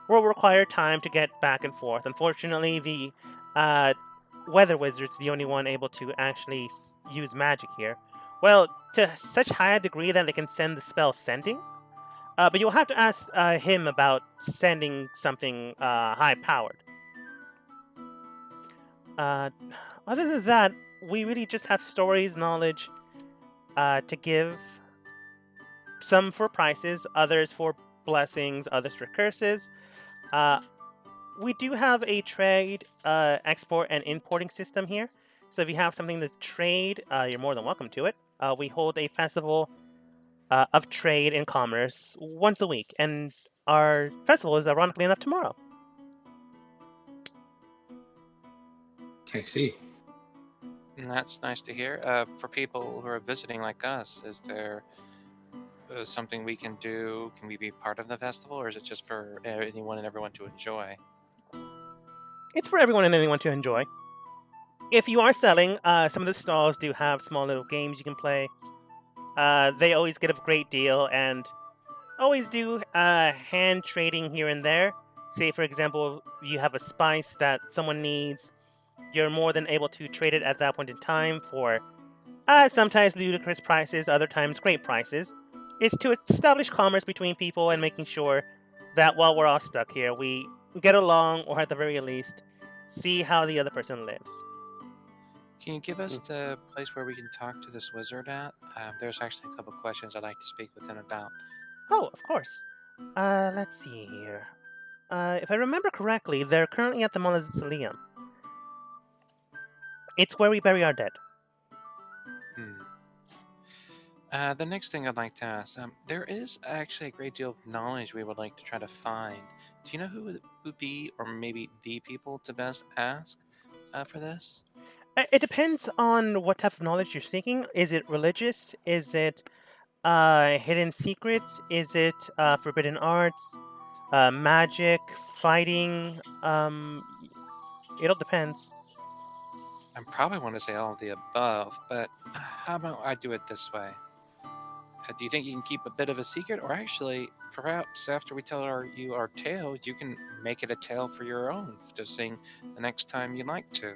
will require time to get back and forth. Unfortunately, the uh, weather wizard's the only one able to actually use magic here. Well, to such high a degree that they can send the spell sending. But you'll have to ask him about sending something high powered. Uh, Other than that, we really just have stories, knowledge to give. Some for prices, others for blessings, others for curses. Uh, we do have a trade, export, and importing system here. So if you have something to trade, you're more than welcome to it. We hold a festival of trade and commerce once a week, and our festival is ironically enough tomorrow. I see. And that's nice to hear. For people who are visiting like us, is there something we can do? Can we be part of the festival, or is it just for anyone and everyone to enjoy? It's for everyone and anyone to enjoy. If you are selling, some of the stalls do have small little games you can play. They always get a great deal and always do hand trading here and there. Say, for example, you have a spice that someone needs, you're more than able to trade it at that point in time for sometimes ludicrous prices, other times great prices. It's to establish commerce between people and making sure that while we're all stuck here, we get along, or at the very least, see how the other person lives. Can you give us the place where we can talk to this wizard at? There's actually a couple questions I'd like to speak with him about. Oh, of course. Let's see here. If I remember correctly, they're currently at the Mausoleum. It's where we bury our dead. Hmm. The next thing I'd like to ask, there is actually a great deal of knowledge we would like to try to find. Do you know who would be, or maybe the people to best ask for this? It depends on what type of knowledge you're seeking. Is it religious? Is it hidden secrets? Is it forbidden arts? Magic? Fighting? It all depends. I probably want to say all of the above, but how about I do it this way? Do you think you can keep a bit of a secret, or actually, perhaps after we tell you our tale, you can make it a tale for your own to sing the next time you'd like to?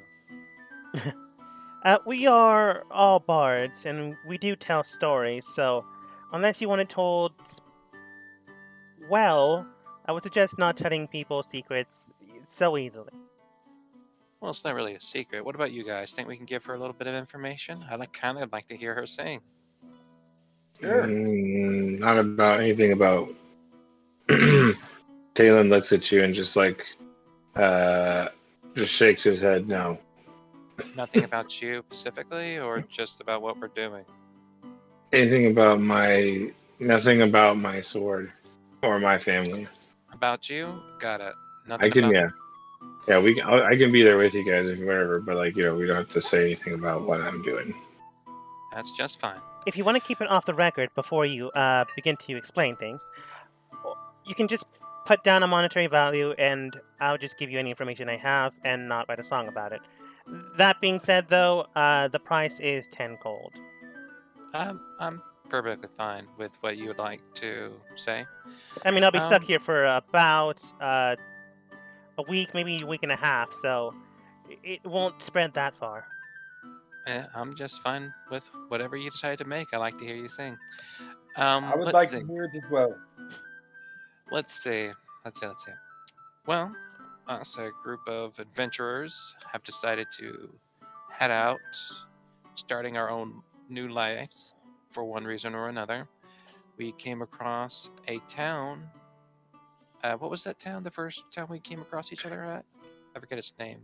We are all bards, and we do tell stories, so unless you want it told well, I would suggest not telling people secrets so easily. Well, it's not really a secret. What about you guys? Think we can give her a little bit of information? I'd kind of like to hear her sing. Sure. Not about anything about. Talon looks at you and just shakes his head. No. Nothing about you specifically, or just about what we're doing? Nothing about my sword or my family. About you? Got it. I Nothing can, about. yeah. I can be there with you guys if whatever, but we don't have to say anything about what I'm doing. That's just fine. If you want to keep it off the record before you begin to explain things, you can just put down a monetary value and I'll just give you any information I have and not write a song about it. That being said, though, the price is 10 gold. I'm perfectly fine with what you would like to say. I mean, I'll be stuck Um, here for about a week, maybe a week and a half, so it won't spread that far. I'm just fine with whatever you decide to make. I like to hear you sing. I would Let's like see. to hear it as well. Let's see. Well, us, a group of adventurers, have decided to head out, starting our own new lives for one reason or another. We came across a town. What was that town? The first town we came across each other at? I forget its name.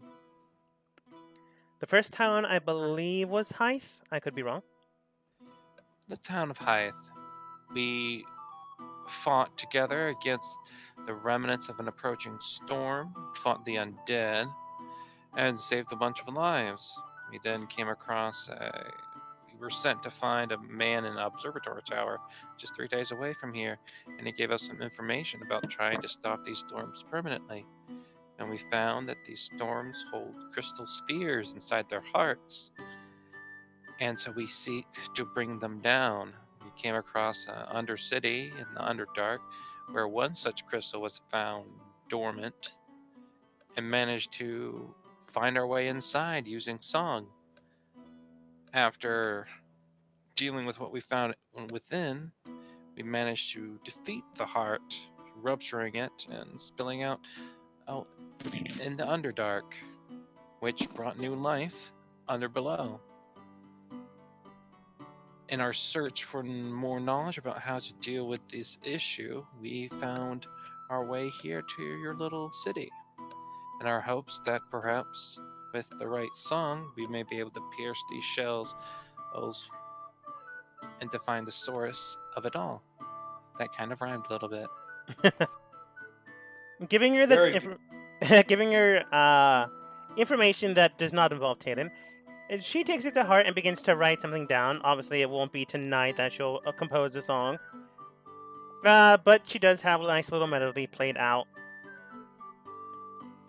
The first town, I believe, was Hythe. I could be wrong. the town of Hythe. We fought together against the remnants of an approaching storm, fought the undead, and saved a bunch of lives. We then came across we were sent to find a man in an observatory tower just 3 days away from here, and he gave us some information about trying to stop these storms permanently. And we found that these storms hold crystal spheres inside their hearts, and so we seek to bring them down. We came across an undercity in the Underdark where one such crystal was found dormant, and managed to find our way inside using song. After dealing with what we found within, we managed to defeat the heart, rupturing it and spilling out in the Underdark, which brought new life under below. In our search for more knowledge about how to deal with this issue, we found our way here to your little city, in our hopes that perhaps with the right song we may be able to pierce these shells and to find the source of it all. That kind of rhymed a little bit. Giving her Very giving her information that does not involve Talon. She takes it to heart and begins to write something down. Obviously, it won't be tonight that she'll compose a song. But she does have a nice little melody played out.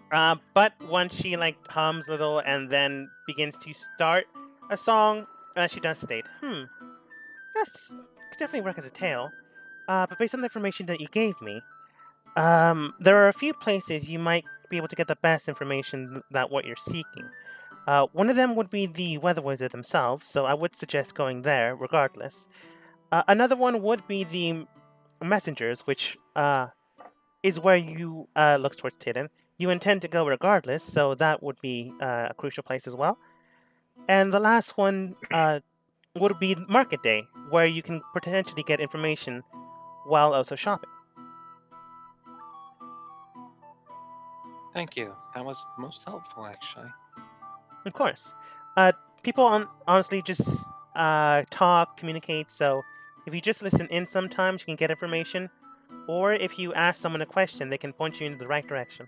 But once she hums a little and then begins to start a song, she does state, yes, this could definitely work as a tale. But based on the information that you gave me, there are a few places you might be able to get the best information that what you're seeking. One of them would be the Weather Wizard themselves, so I would suggest going there regardless. Another one would be the Messengers, which is where you look towards Tidden. You intend to go regardless, so that would be a crucial place as well. And the last one would be Market Day, where you can potentially get information while also shopping. Thank you. That was most helpful, actually. Of course. People honestly just talk, communicate, so if you just listen in sometimes, you can get information. Or if you ask someone a question, they can point you in the right direction.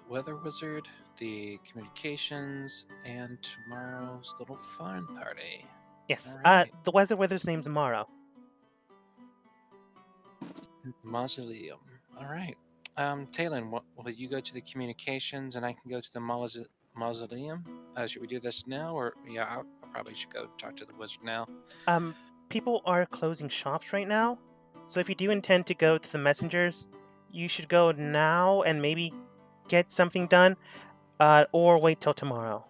Weather Wizard, the communications, and tomorrow's little fun party. Yes, Alright. the Weather Wizard's name's Morrow. Mausoleum. Alright. Talon, will you go to the communications and I can go to the mausoleum? Should we do this now, or yeah, I probably should go talk to the wizard now. People are closing shops right now, so if you do intend to go to the Messengers, you should go now and maybe get something done, or wait till tomorrow.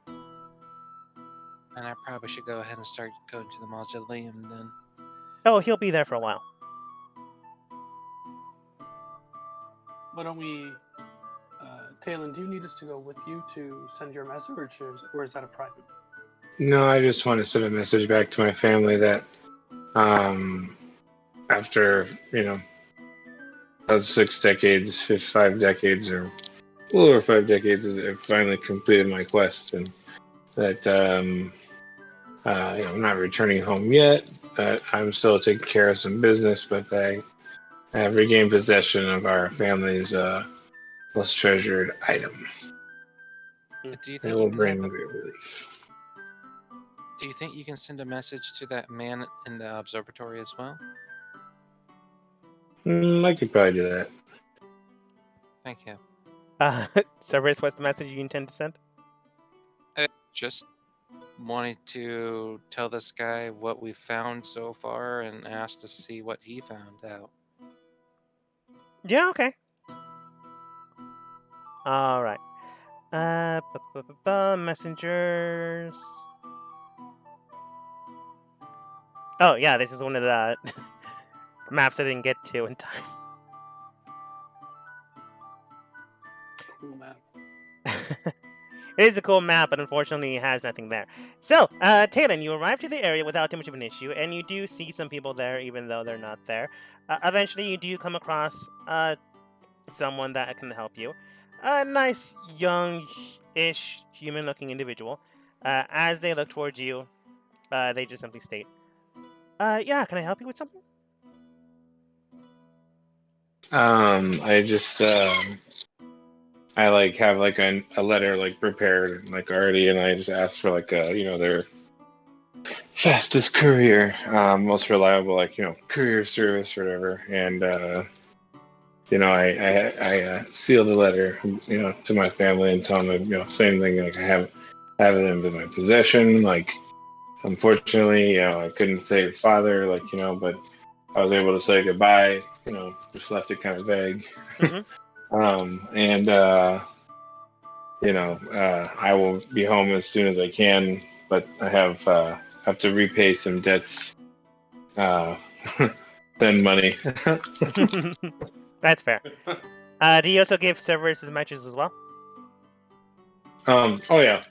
And I probably should go ahead and start going to the mausoleum then. Oh, he'll be there for a while. Why don't we, Talon, do you need us to go with you to send your message, or is that a private? No, I just want to send a message back to my family that after, about 6 decades, 5 decades, or a little over 5 decades, I've finally completed my quest, and that I'm not returning home yet. I'm still taking care of some business, but I have regained possession of our family's most treasured item. Do you It think will you can bring have great relief. Do you think you can send a message to that man in the observatory as well? I could probably do that. Thank you. Cerberus, what's the message you intend to send? Just wanted to tell this guy what we found so far and asked to see what he found out. Yeah, okay. Alright. Messengers. Oh, yeah, this is one of the maps I didn't get to in time. Cool map. It is a cool map, but unfortunately it has nothing there. So, Talon, you arrive to the area without too much of an issue, and you do see some people there, even though they're not there. Eventually, you do come across someone that can help you. A nice, young-ish, human-looking individual. As they look towards you, they just simply state, yeah, can I help you with something? I just I like have like a letter like prepared like already, and I just asked for like their fastest courier, most reliable like courier service or whatever, and I seal the letter to my family and tell them same thing like I have them in my possession. Like unfortunately, I couldn't say father but I was able to say goodbye. Just left it kind of vague. Mm-hmm. And I will be home as soon as I can, but I have to repay some debts. Uh, send money. That's fair. Do you also give servers as matches as well? Oh yeah.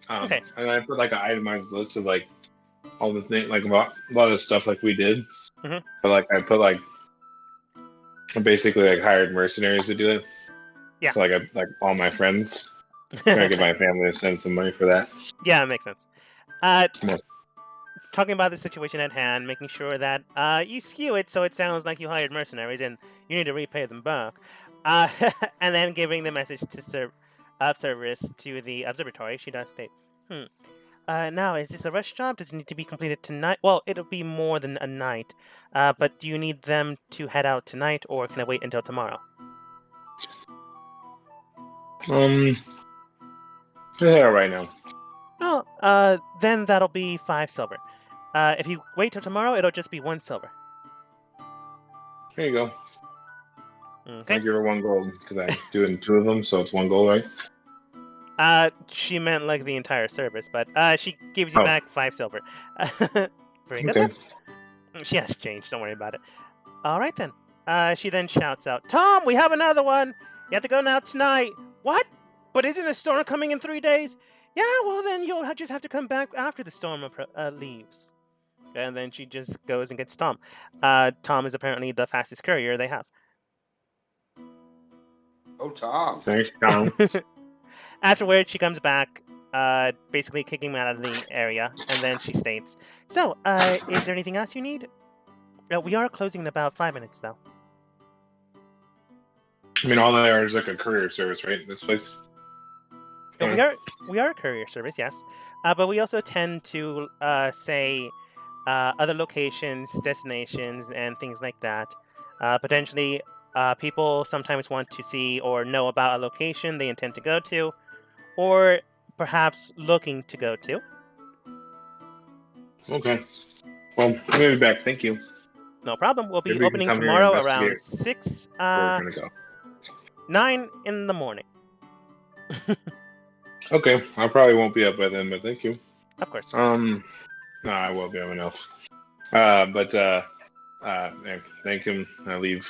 Okay. And I put like an itemized list of like all the things, like a lot of stuff like we did. Mhm. But like I put like basically like hired mercenaries to do it. Yeah. So like like all my friends. Trying to get my family to send some money for that. Yeah, it makes sense. Uh, Yeah. Talking about the situation at hand, making sure that you skew it so it sounds like you hired mercenaries and you need to repay them back, uh, and then giving the message to service to the observatory. She does state, "Hmm. Now, is this a rush job? Does it need to be completed tonight? Well, it'll be more than a night. But do you need them to head out tonight, or can I wait until tomorrow?" Yeah, right now. Oh, then that'll be 5 silver. If you wait till tomorrow, it'll just be 1 silver. Here you go. Okay. I give her 1 gold because I'm doing 2 of them, so it's 1 gold, right? She meant like the entire service, but she gives you Oh, back 5 silver. Very good okay. then. She has changed. Don't worry about it. All right then. She then shouts out, "Tom, we have another one. You have to go now tonight." "What? But isn't a storm coming in 3 days?" "Yeah, well then you'll just have to come back after the storm leaves." And then she just goes and gets Tom. Tom is apparently the fastest courier they have. Oh, Tom. Thanks, Tom. Afterwards, she comes back, basically kicking him out of the area, and then she states, "So, is there anything else you need? We are closing in about 5 minutes, though." I mean, all they are is like a courier service, right? This place. We are a courier service, yes, but we also tend to say other locations, destinations, and things like that. Potentially, people sometimes want to see or know about a location they intend to go to, or perhaps looking to go to. Okay. Well, I'm gonna be back. Thank you. No problem. We'll be Maybe we can opening come here and tomorrow investigate around 6, where we're gonna go. 9 in the morning. Okay. I probably won't be up by then, but thank you. Of course. No, I will be having else. Thank him. I leave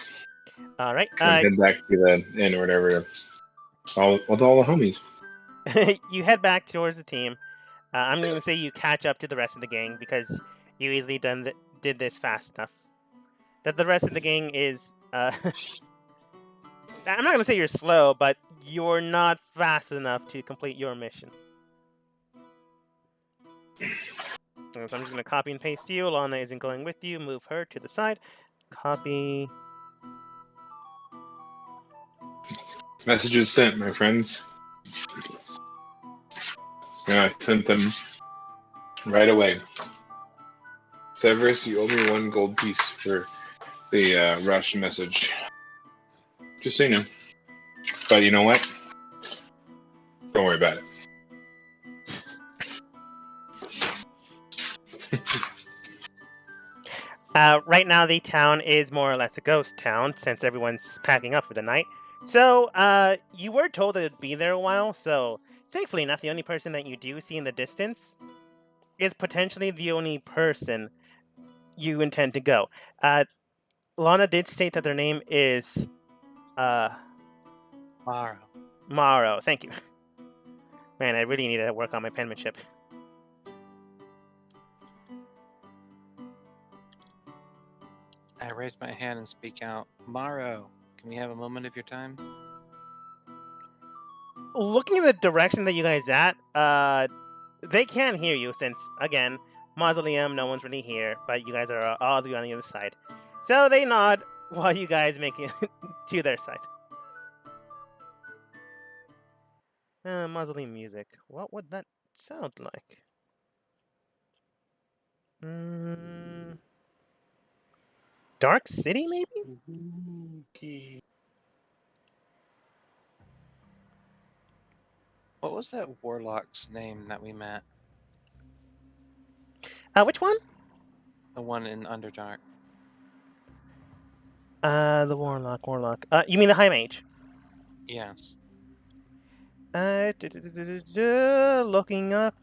All right. and head back to the inn or whatever. With all the homies. You head back towards the team. I'm going to say you catch up to the rest of the gang because you easily did this fast enough. That the rest of the gang is. I'm not going to say you're slow, but you're not fast enough to complete your mission. So I'm just going to copy and paste you. Lana isn't going with you. Move her to the side. Copy. Messages sent, my friends. And I sent them right away. Severus, you owe me 1 gold piece for the rush message. Just so you know. But you know what? Don't worry about it. Right now, the town is more or less a ghost town since everyone's packing up for the night. So, you were told that it'd be there a while, so thankfully enough, the only person that you do see in the distance is potentially the only person you intend to go. Lana did state that their name is Maro. Maro. Thank you. Man, I really need to work on my penmanship. I raise my hand and speak out. Maro, can we have a moment of your time? looking at the direction that you guys at, they can't hear you since, again, mausoleum, no one's really here, but you guys are all on the other side. So they nod while you guys make it to their side. Mausoleum music. What would that sound like? Dark City, maybe? Okay. What was that warlock's name that we met? Which one? The one in Underdark. The Warlock. You mean the High Mage? Yes. Looking up.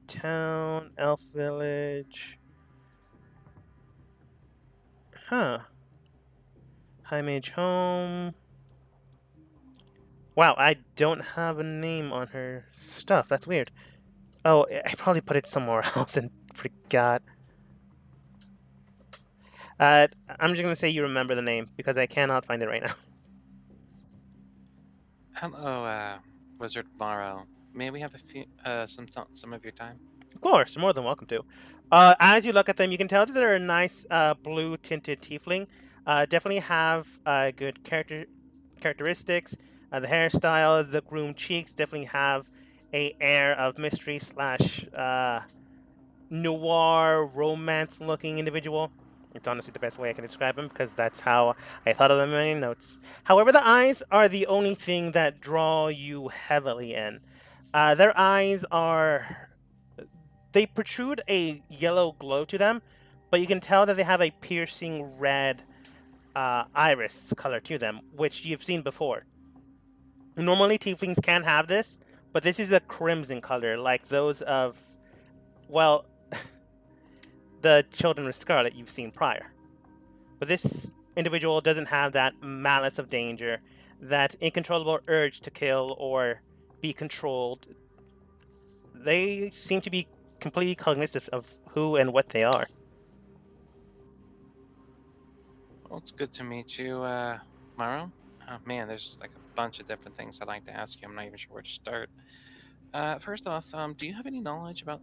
Town, Elf Village. Huh. High Mage Home. Wow, I don't have a name on her stuff. That's weird. Oh, I probably put it somewhere else and forgot. I'm just gonna say you remember the name because I cannot find it right now. Hello, Wizard Morrow. May we have a few, some of your time? Of course, you're more than welcome to. As you look at them, you can tell that they're a nice blue tinted tiefling. Definitely have good characteristics. The hairstyle, the groomed cheeks definitely have a air of mystery slash noir romance looking individual. It's honestly the best way I can describe him because that's how I thought of them in my notes. However, the eyes are the only thing that draw you heavily in. Their eyes are. They protrude a yellow glow to them, but you can tell that they have a piercing red iris color to them, which you've seen before. Normally, tieflings can have this, but this is a crimson color, like those of, well, the children of Scarlet you've seen prior. But this individual doesn't have that malice of danger, that uncontrollable urge to kill or be controlled. They seem to be completely cognizant of who and what they are. Well, it's good to meet you, Morrow. Oh man, there's like a bunch of different things I'd like to ask you. I'm not even sure where to start. First off, do you have any knowledge about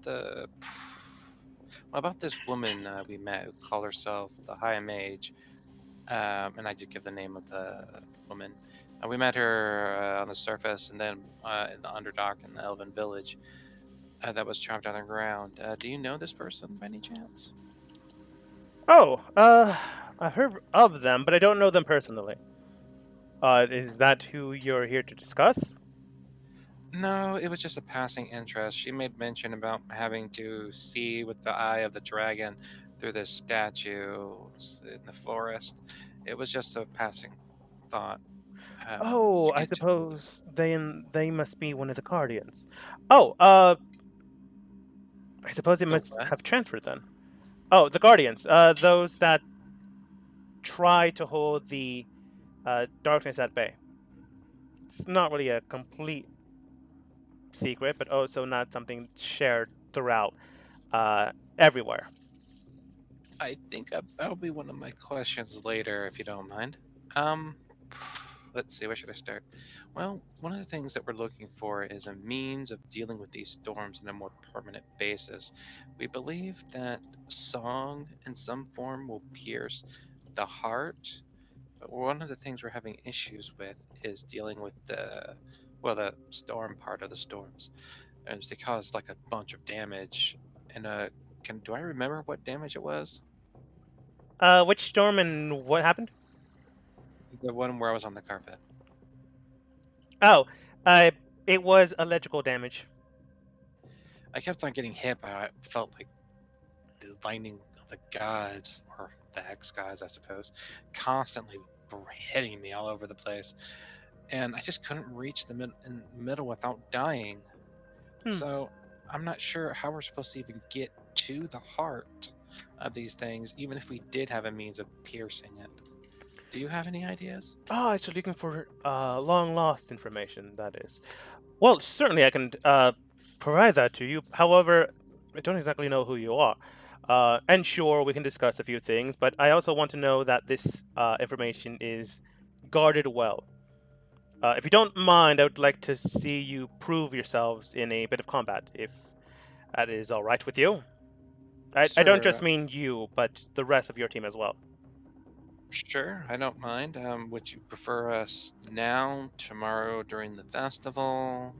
about this woman we met who called herself the High Mage? And I did give the name of the woman. We met her on the surface, and then in the Underdark in the Elven Village that was carved out of the ground. Do you know this person by any chance? Oh, I've heard of them, but I don't know them personally. Is that who you're here to discuss? No, it was just a passing interest. She made mention about having to see with the eye of the dragon through this statue in the forest. It was just a passing thought. Oh, If I you suppose they must be one of the Guardians. Oh, I suppose it the must what? have transferred then. Oh, the Guardians. Those that try to hold the darkness at bay. It's not really a complete secret, but also not something shared throughout everywhere. I think that'll be one of my questions later, if you don't mind. Um, let's see, where should I start? Well, one of the things that we're looking for is a means of dealing with these storms on a more permanent basis. We believe that song in some form will pierce the heart, but one of the things we're having issues with is dealing with the storm part of the storms. As they cause like a bunch of damage. And do I remember what damage it was? Which storm and what happened? The one where I was on the carpet. Oh, it was electrical damage. I kept on getting hit, but I felt like the lightning of the gods, or the hex gods, I suppose, constantly hitting me all over the place. And I just couldn't reach in the middle without dying. Hmm. So I'm not sure how we're supposed to even get to the heart of these things, even if we did have a means of piercing it. Do you have any ideas? Oh, so looking for long lost information. That is. Well, certainly I can provide that to you. However, I don't exactly know who you are. And sure, we can discuss a few things, but I also want to know that this information is guarded well. If you don't mind, I would like to see you prove yourselves in a bit of combat, if that is all right with you. I don't just Sure. mean you, but the rest of your team as well. Sure, I don't mind. Would you prefer us now, tomorrow, during the festival?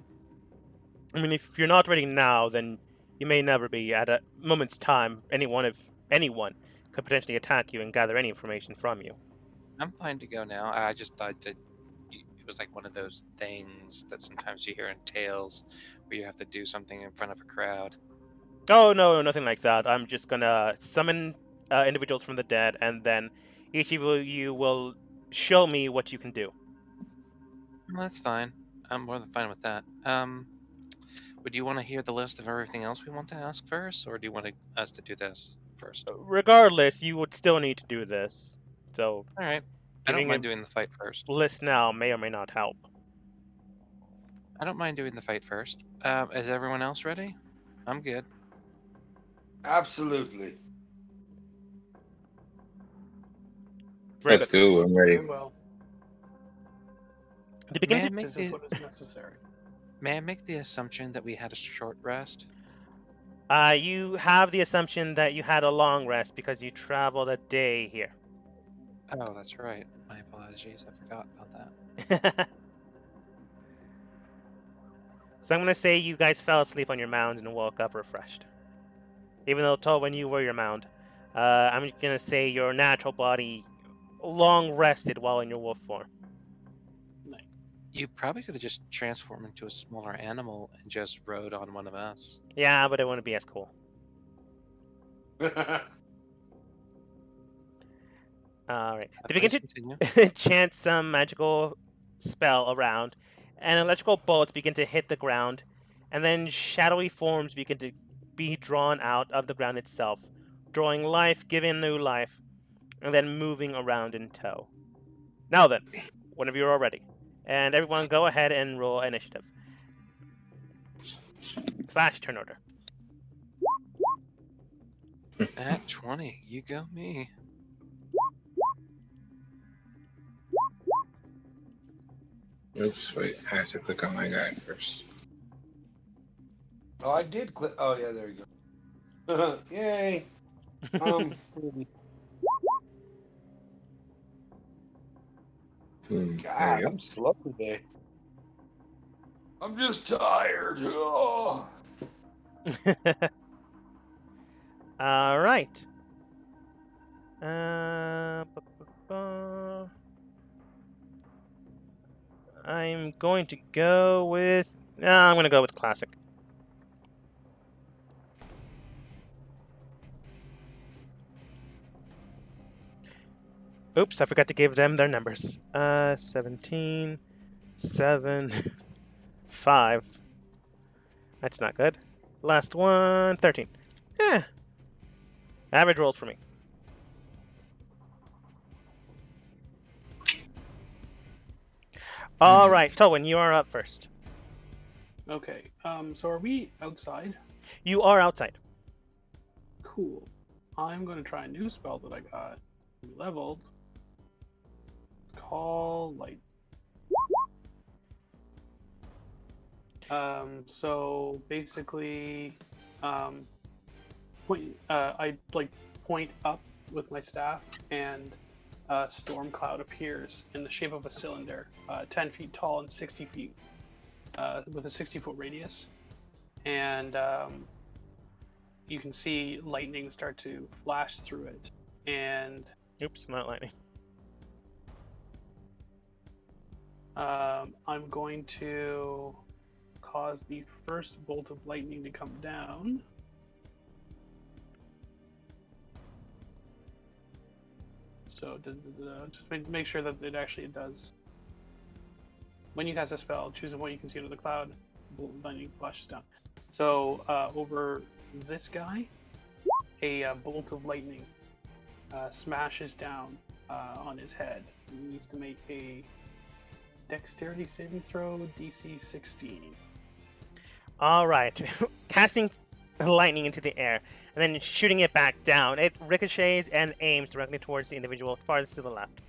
I mean, if you're not ready now, then you may never be. At a moment's time, anyone could potentially attack you and gather any information from you. I'm fine to go now. I just thought that it was like one of those things that sometimes you hear in tales where you have to do something in front of a crowd. Oh no, nothing like that. I'm just gonna summon individuals from the dead, and then each of you will show me what you can do. Well, that's fine. I'm more than fine with that. Would you want to hear the list of everything else we want to ask first, or do you want us to do this first? Regardless, you would still need to do this. So All right. I don't giving a mind doing the fight first. list now may or may not help. I don't mind doing the fight first. Is everyone else ready? I'm good. Absolutely. Very Let's good. go. I'm ready. Very well. To begin May I to make This is the what is necessary. May I make the assumption that we had a short rest? you have the assumption that you had a long rest because you traveled a day here. Oh, that's right. My apologies. I forgot about that. So I'm gonna say you guys fell asleep on your mound and woke up refreshed. Even though Tolwyn, you were your mound. I'm gonna say your natural body long rested while in your wolf form. Nice. You probably could have just transformed into a smaller animal and just rode on one of us. Yeah, but it wouldn't be as cool. Alright. To begin Please to continue. chant some magical spell around, and electrical bolts begin to hit the ground, and then shadowy forms begin to be drawn out of the ground itself, drawing life, giving new life, and then moving around in tow. Now then, whenever you're all ready, and everyone go ahead and roll initiative. / turn order. At 20, you go me. Oops, wait. I have to click on my guy first. Oh, I did click. Oh, yeah, there you go. Yay. Hmm, there God, you I'm slow today. I'm just tired. Oh. All right. Bu- bu- bu- I'm going to go with. I'm going to go with classic. Oops, I forgot to give them their numbers. 17, 7, 5. That's not good. Last one, 13. Eh. Average rolls for me. All right, Tolwyn, you are up first. Okay. So are we outside? You are outside. Cool. I'm going to try a new spell that I got leveled. Call light. So basically, I point up with my staff, and a storm cloud appears in the shape of a cylinder, 10 feet tall and 60 feet, with a 60-foot radius, and you can see lightning start to flash through it, and Oops, not lightning. I'm going to cause the first bolt of lightning to come down. So just make sure that it actually does. When you cast a spell, choose a point you can see under the cloud. Bolt of lightning flashes down. So over this guy, a bolt of lightning smashes down on his head. He needs to make a dexterity saving throw, DC 16. All right, casting lightning into the air and then shooting it back down. It ricochets and aims directly towards the individual farthest to the left.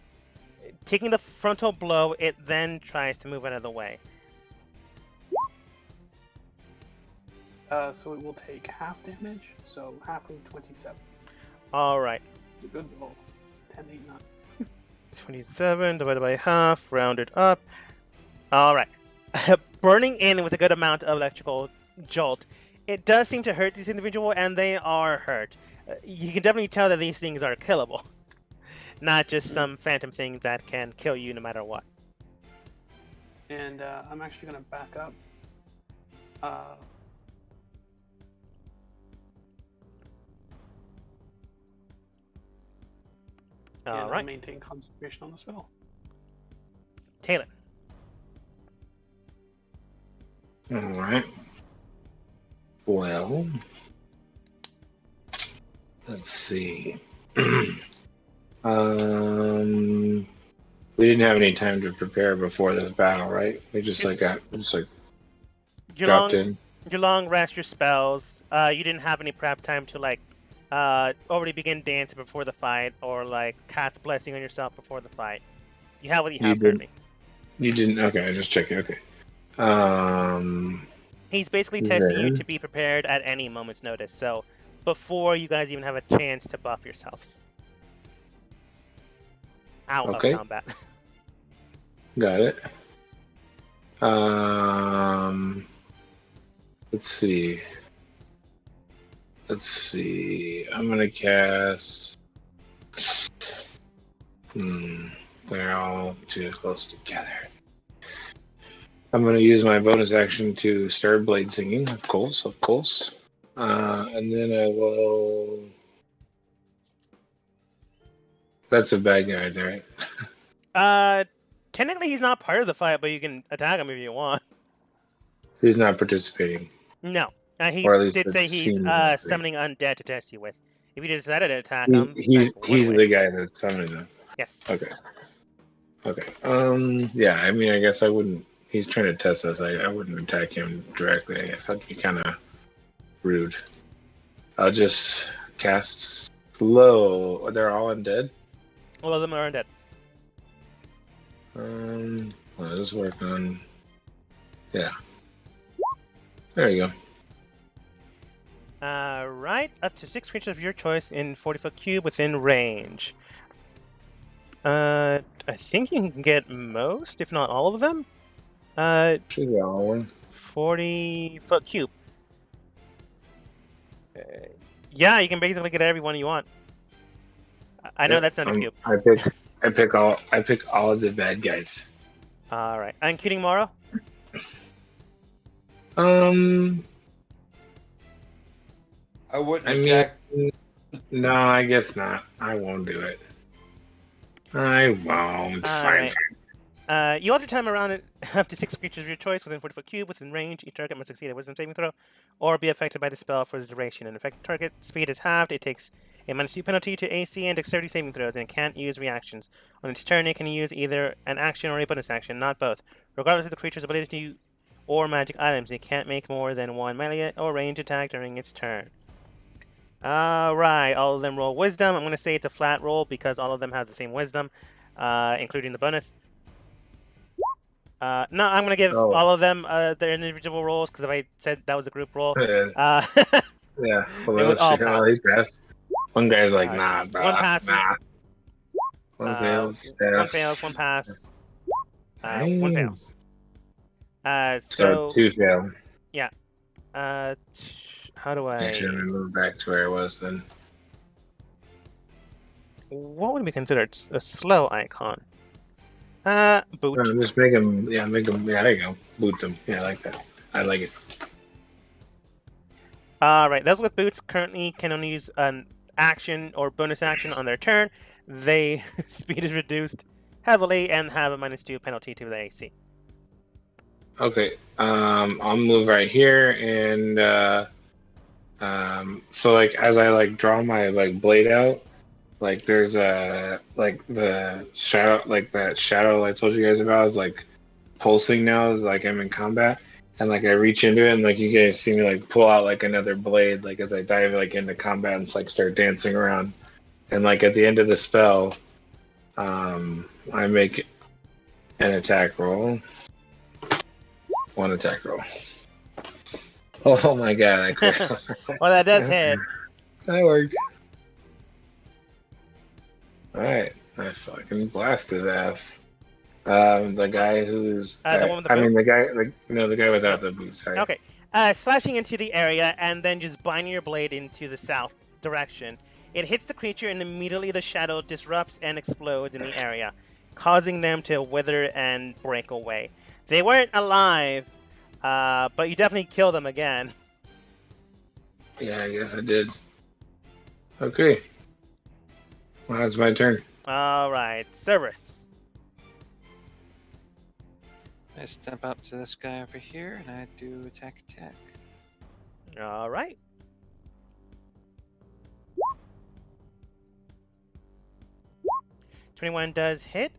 Taking the frontal blow, it then tries to move out of the way. So it will take half damage, so half of 27. All right. It's a good roll. 10, 8, 9. 27 divided by half, rounded up. All right. Burning in with a good amount of electrical jolt. It does seem to hurt this individual, and they are hurt. You can definitely tell that these things are killable. Not just some phantom thing that can kill you no matter what. And I'm actually going to back up. And All I'll right. maintain concentration on the spell. Taylor. All right. Well, let's see. We didn't have any time to prepare before this battle, right? We just Yes. Your dropped long, in. your long rest, your spells. You didn't have any prep time to already begin dancing before the fight, or cast blessing on yourself before the fight. You have what you have currently. You didn't. Okay, I just checking. Okay. He's basically testing you Then- to be prepared at any moment's notice. So before you guys even have a chance to buff yourselves out Okay. of combat. Got it. Let's see. I'm gonna cast. They're all too close together. I'm gonna use my bonus action to start blade singing, of course. And then I will. That's a bad guy, right? Technically he's not part of the fight, but you can attack him if you want. He's not participating. No. He Or at least did say it he's seems like it. summoning undead to test you with. If you decided to attack He's him, he's, that's one he's way. the guy that's summoning them. Yes. Okay. Yeah, I mean, I guess I wouldn't. He's trying to test us. I wouldn't attack him directly. I guess that'd be kind of rude. I'll just cast slow. They're all undead. All of them are undead. I'll just work on. Yeah. There you go. Right, up to 6 creatures of your choice in 40-foot cube within range. I think you can get most, if not all of them. Should be all one. 40-foot cube. Yeah, you can basically get everyone you want. I know that's not a cube. I pick all of the bad guys. All right, including Morrow. I wouldn't I attack. mean, no, I guess not. I won't do it. I won't. Fine. Right. You alter time around it up to 6 creatures of your choice within 40-foot cube within range. Each target must succeed a wisdom saving throw or be affected by the spell for the duration. An affected target speed is halved. It takes a -2 penalty to AC and dexterity saving throws, and it can't use reactions. On its turn, it can use either an action or a bonus action, not both. Regardless of the creature's ability or magic items, it can't make more than one melee or range attack during its turn. Alright, all of them roll wisdom. I'm going to say it's a flat roll because all of them have the same wisdom, including the bonus. No, I'm going to give all of them their individual rolls because if I said that was a group roll. Yeah. They would all Well, he passed. One guy's like, nah, bro. One passes. Nah. One fails. One fails, one pass. One Dang. fails. So two fail. How do I... Actually, let me move back to where I was then. What would be considered a slow icon? Boot. Just make him. Yeah, there you go. Boot them. Yeah, I like that. I like it. Alright, those with boots currently can only use an action or bonus action on their turn. They speed is reduced heavily and have a -2 penalty to the AC. Okay. I'll move right here and so as I draw my blade out, there's the shadow, that shadow I told you guys about is pulsing now, I'm in combat, and I reach into it, and you guys see me pull out another blade as I dive into combat and start dancing around, and at the end of the spell, I make an attack roll. One attack roll. Oh my god, I crit. Well, that does hit. That worked. Alright, I fucking blast his ass. The guy who's... The one with the I mean, boot? the guy without the boots. Sorry. Okay. Slashing into the area and then just binding your blade into the south direction. It hits the creature and immediately the shadow disrupts and explodes in the area, causing them to wither and break away. They weren't alive, but you definitely kill them again. Yeah, I guess I did. Okay. Well, it's my turn. Alright, Cerberus. I step up to this guy over here and I do attack. Alright. .21 does hit.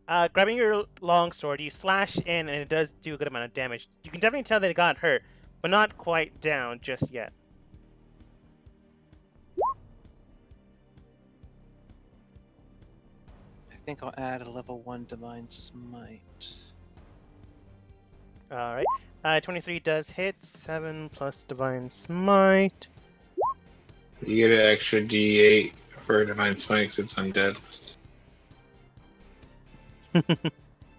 Grabbing your long sword, you slash in and it does do a good amount of damage. You can definitely tell they got hurt, but not quite down just yet. I think I'll add a level 1 Divine Smite. Alright. 23 does hit. 7 plus Divine Smite. You get an extra D8 for Divine Smite 'cause it's undead.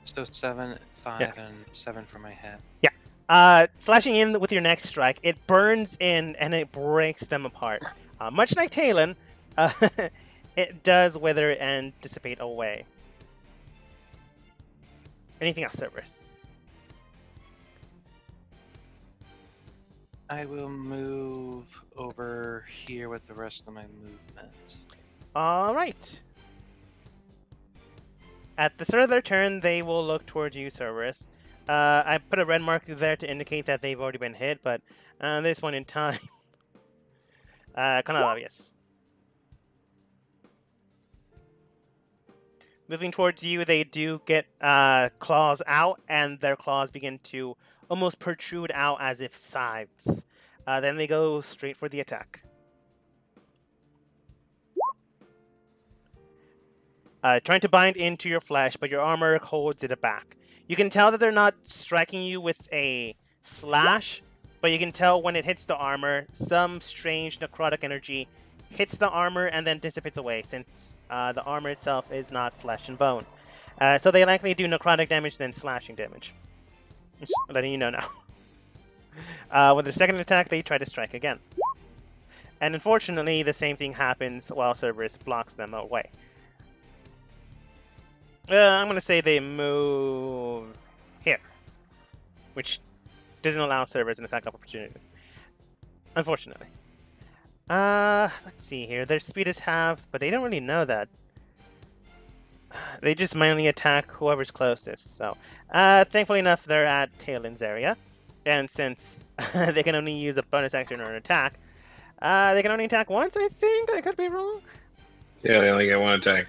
So 7, 5, Yeah. and 7 for my head. Slashing in with your next strike, it burns in and it breaks them apart. Much like Talon, it does wither and dissipate away. Anything else, Cerberus? I will move over here with the rest of my movement. Alright. At the start of their turn, they will look towards you, Cerberus. I put a red mark there to indicate that they've already been hit, but this one in time, kind of obvious. Moving towards you, they do get claws out, and their claws begin to almost protrude out as if scythes. Then they go straight for the attack. Trying to bind into your flesh, but your armor holds it back. You can tell that they're not striking you with a slash, but you can tell when it hits the armor, some strange necrotic energy hits the armor and then dissipates away, since the armor itself is not flesh and bone. So they likely do necrotic damage than slashing damage. Just letting you know now. With their second attack, they try to strike again. And unfortunately, the same thing happens while Cerberus blocks them away. I'm going to say they move here, which doesn't allow Cerberus an attack opportunity. Unfortunately. Let's see here. Their speed is half, but they don't really know that. They just mainly attack whoever's closest. So, thankfully enough, they're at Talon's area. And since they can only use a bonus action or an attack, they can only attack once, I think? I could be wrong. Yeah, they only get one attack.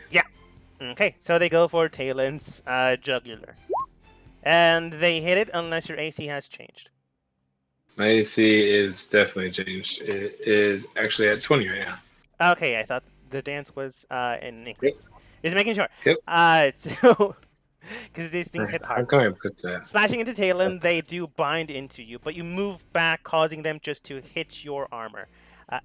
Okay, so they go for Talon's jugular. And they hit it unless your AC has changed. My AC is definitely changed. It is actually at 20 right now. Okay, I thought the dance was an increase. Just making sure. Yep. So, because these things hit How hard. can I put that? Slashing into Talon, they do bind into you, but you move back, causing them just to hit your armor.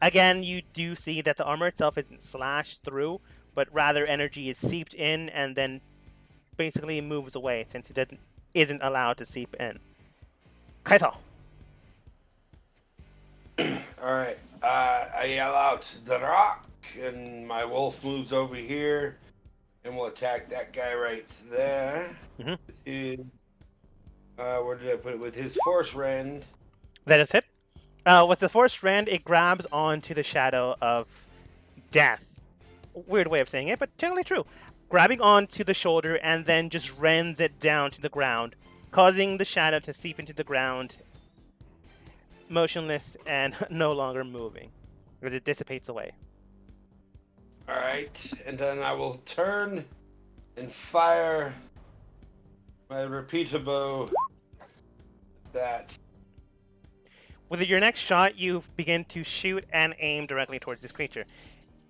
Again, you do see that the armor itself isn't slashed through, but rather energy is seeped in and then basically moves away since it isn't allowed to seep in. Kaito. Alright, I yell out, the rock, and my wolf moves over here, and we'll attack that guy right there. Mhm. With his, where did I put it? With his force rend. That is hit. With the force rend, it grabs onto the shadow of death. Weird way of saying it, but totally true. Grabbing onto the shoulder and then just rends it down to the ground, causing the shadow to seep into the ground, motionless and no longer moving, because it dissipates away. Alright, and then I will turn and fire my repeater bow at that. With your next shot, you begin to shoot and aim directly towards this creature.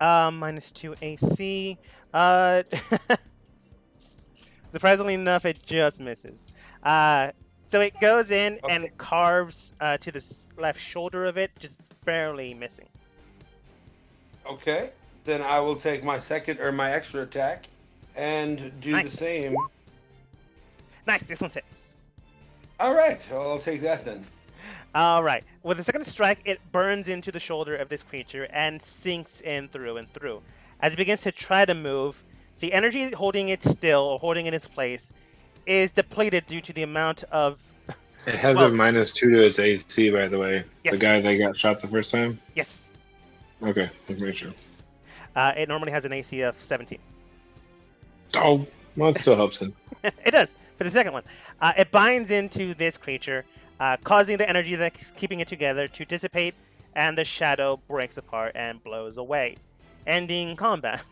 -2 AC. Uh, surprisingly enough, it just misses. Uh, so it goes in Okay. and carves to the left shoulder of it, just barely missing. Okay. Then I will take my second or my extra attack and do the Nice. same. Nice, this one hits. All right. Well, I'll take that then. All right. With the second strike, it burns into the shoulder of this creature and sinks in through and through. As it begins to try to move, the energy holding it still or holding it in its place is depleted due to the amount of. It has Well- a -2 to its AC, by the way. Yes. The guy that got shot the first time? Yes. Okay, let's make sure. It normally has an AC of 17. Oh, well, it still helps him. It does for the second one. It binds into this creature, causing the energy that's keeping it together to dissipate, and the shadow breaks apart and blows away, ending combat.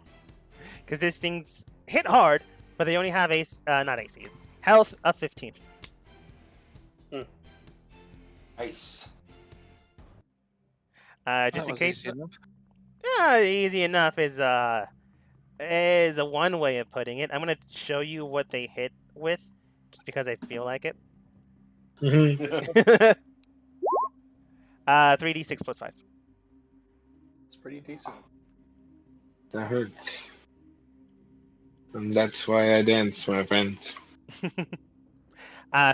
Because this thing's hit hard, but they only have not ACs, health of 15. Nice. Just That in was case. easy enough. Easy enough is a one way of putting it. I'm gonna show you what they hit with, just because I feel like it. Mhm. 3d6 plus 5. It's pretty decent. That hurts. And that's why I dance, my friend.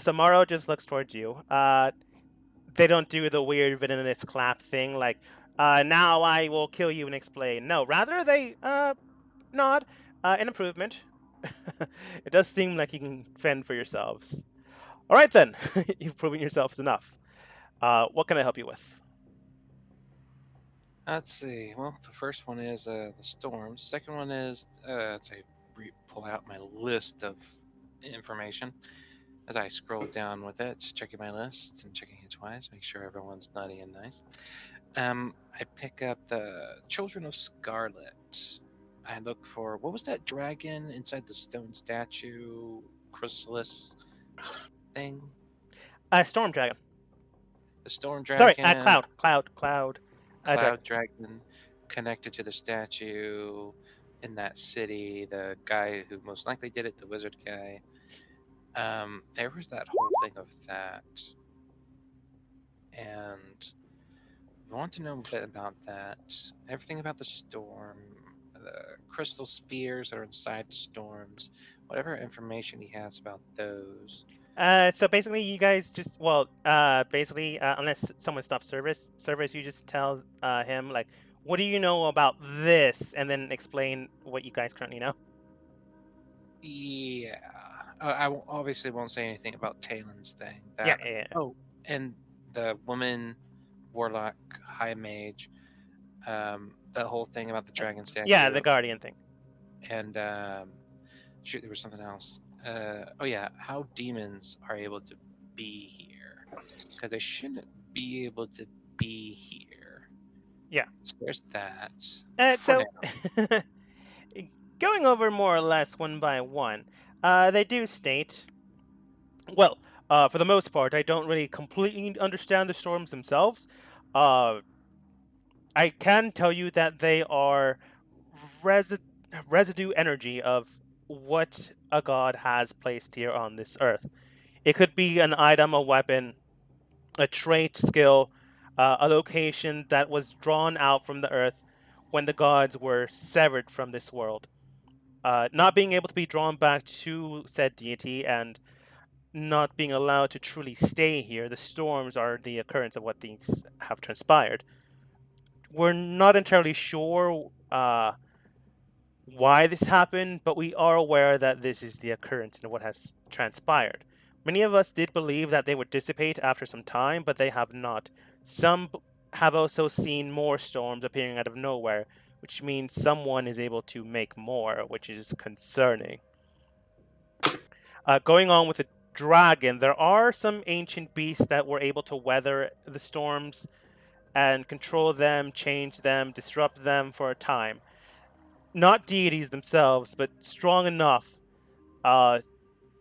So Morrow just looks towards you. They don't do the weird villainous clap thing like, now I will kill you and explain. No, rather they nod. An improvement. It does seem like you can fend for yourselves. All right then, you've proven yourselves enough. What can I help you with? Let's see. Well, the first one is the storms. Second one is to pull out my list of information. As I scroll down with it, just checking my list and checking it twice, make sure everyone's nutty and nice. I pick up the Children of Scarlet. I look for, what was that dragon inside the stone statue, chrysalis thing? Storm Dragon. The storm Sorry, dragon. Cloud. Cloud Dragon. dragon connected to the statue in that city. The guy who most likely did it, the wizard guy. There was that whole thing of that, and I want to know a bit about that. Everything about the storm, the crystal spheres that are inside storms, whatever information he has about those. So basically, you guys just unless someone stops service, you just tell him like, what do you know about this, and then explain what you guys currently know. Yeah, obviously won't say anything about Talon's thing. Yeah. Oh, and the woman, warlock, high mage, that whole thing about the dragon statue. Yeah, the Guardian thing. And shoot, there was something else. Oh yeah, how demons are able to be here, because they shouldn't be able to be here. Yeah. So there's that. So, going over more or less one by one, they do state, well, for the most part, I don't really completely understand the storms themselves. I can tell you that they are residue energy of what a god has placed here on this earth. It could be an item, a weapon, a trait, skill, a location that was drawn out from the earth when the gods were severed from this world. Not being able to be drawn back to said deity and not being allowed to truly stay here, the storms are the occurrence of what things have transpired. We're not entirely sure why this happened, but we are aware that this is the occurrence and what has transpired. Many of us did believe that they would dissipate after some time, but they have not. Some have also seen more storms appearing out of nowhere, which means someone is able to make more, which is concerning. Going on with the dragon, there are some ancient beasts that were able to weather the storms and control them, change them, disrupt them for a time. Not deities themselves, but strong enough,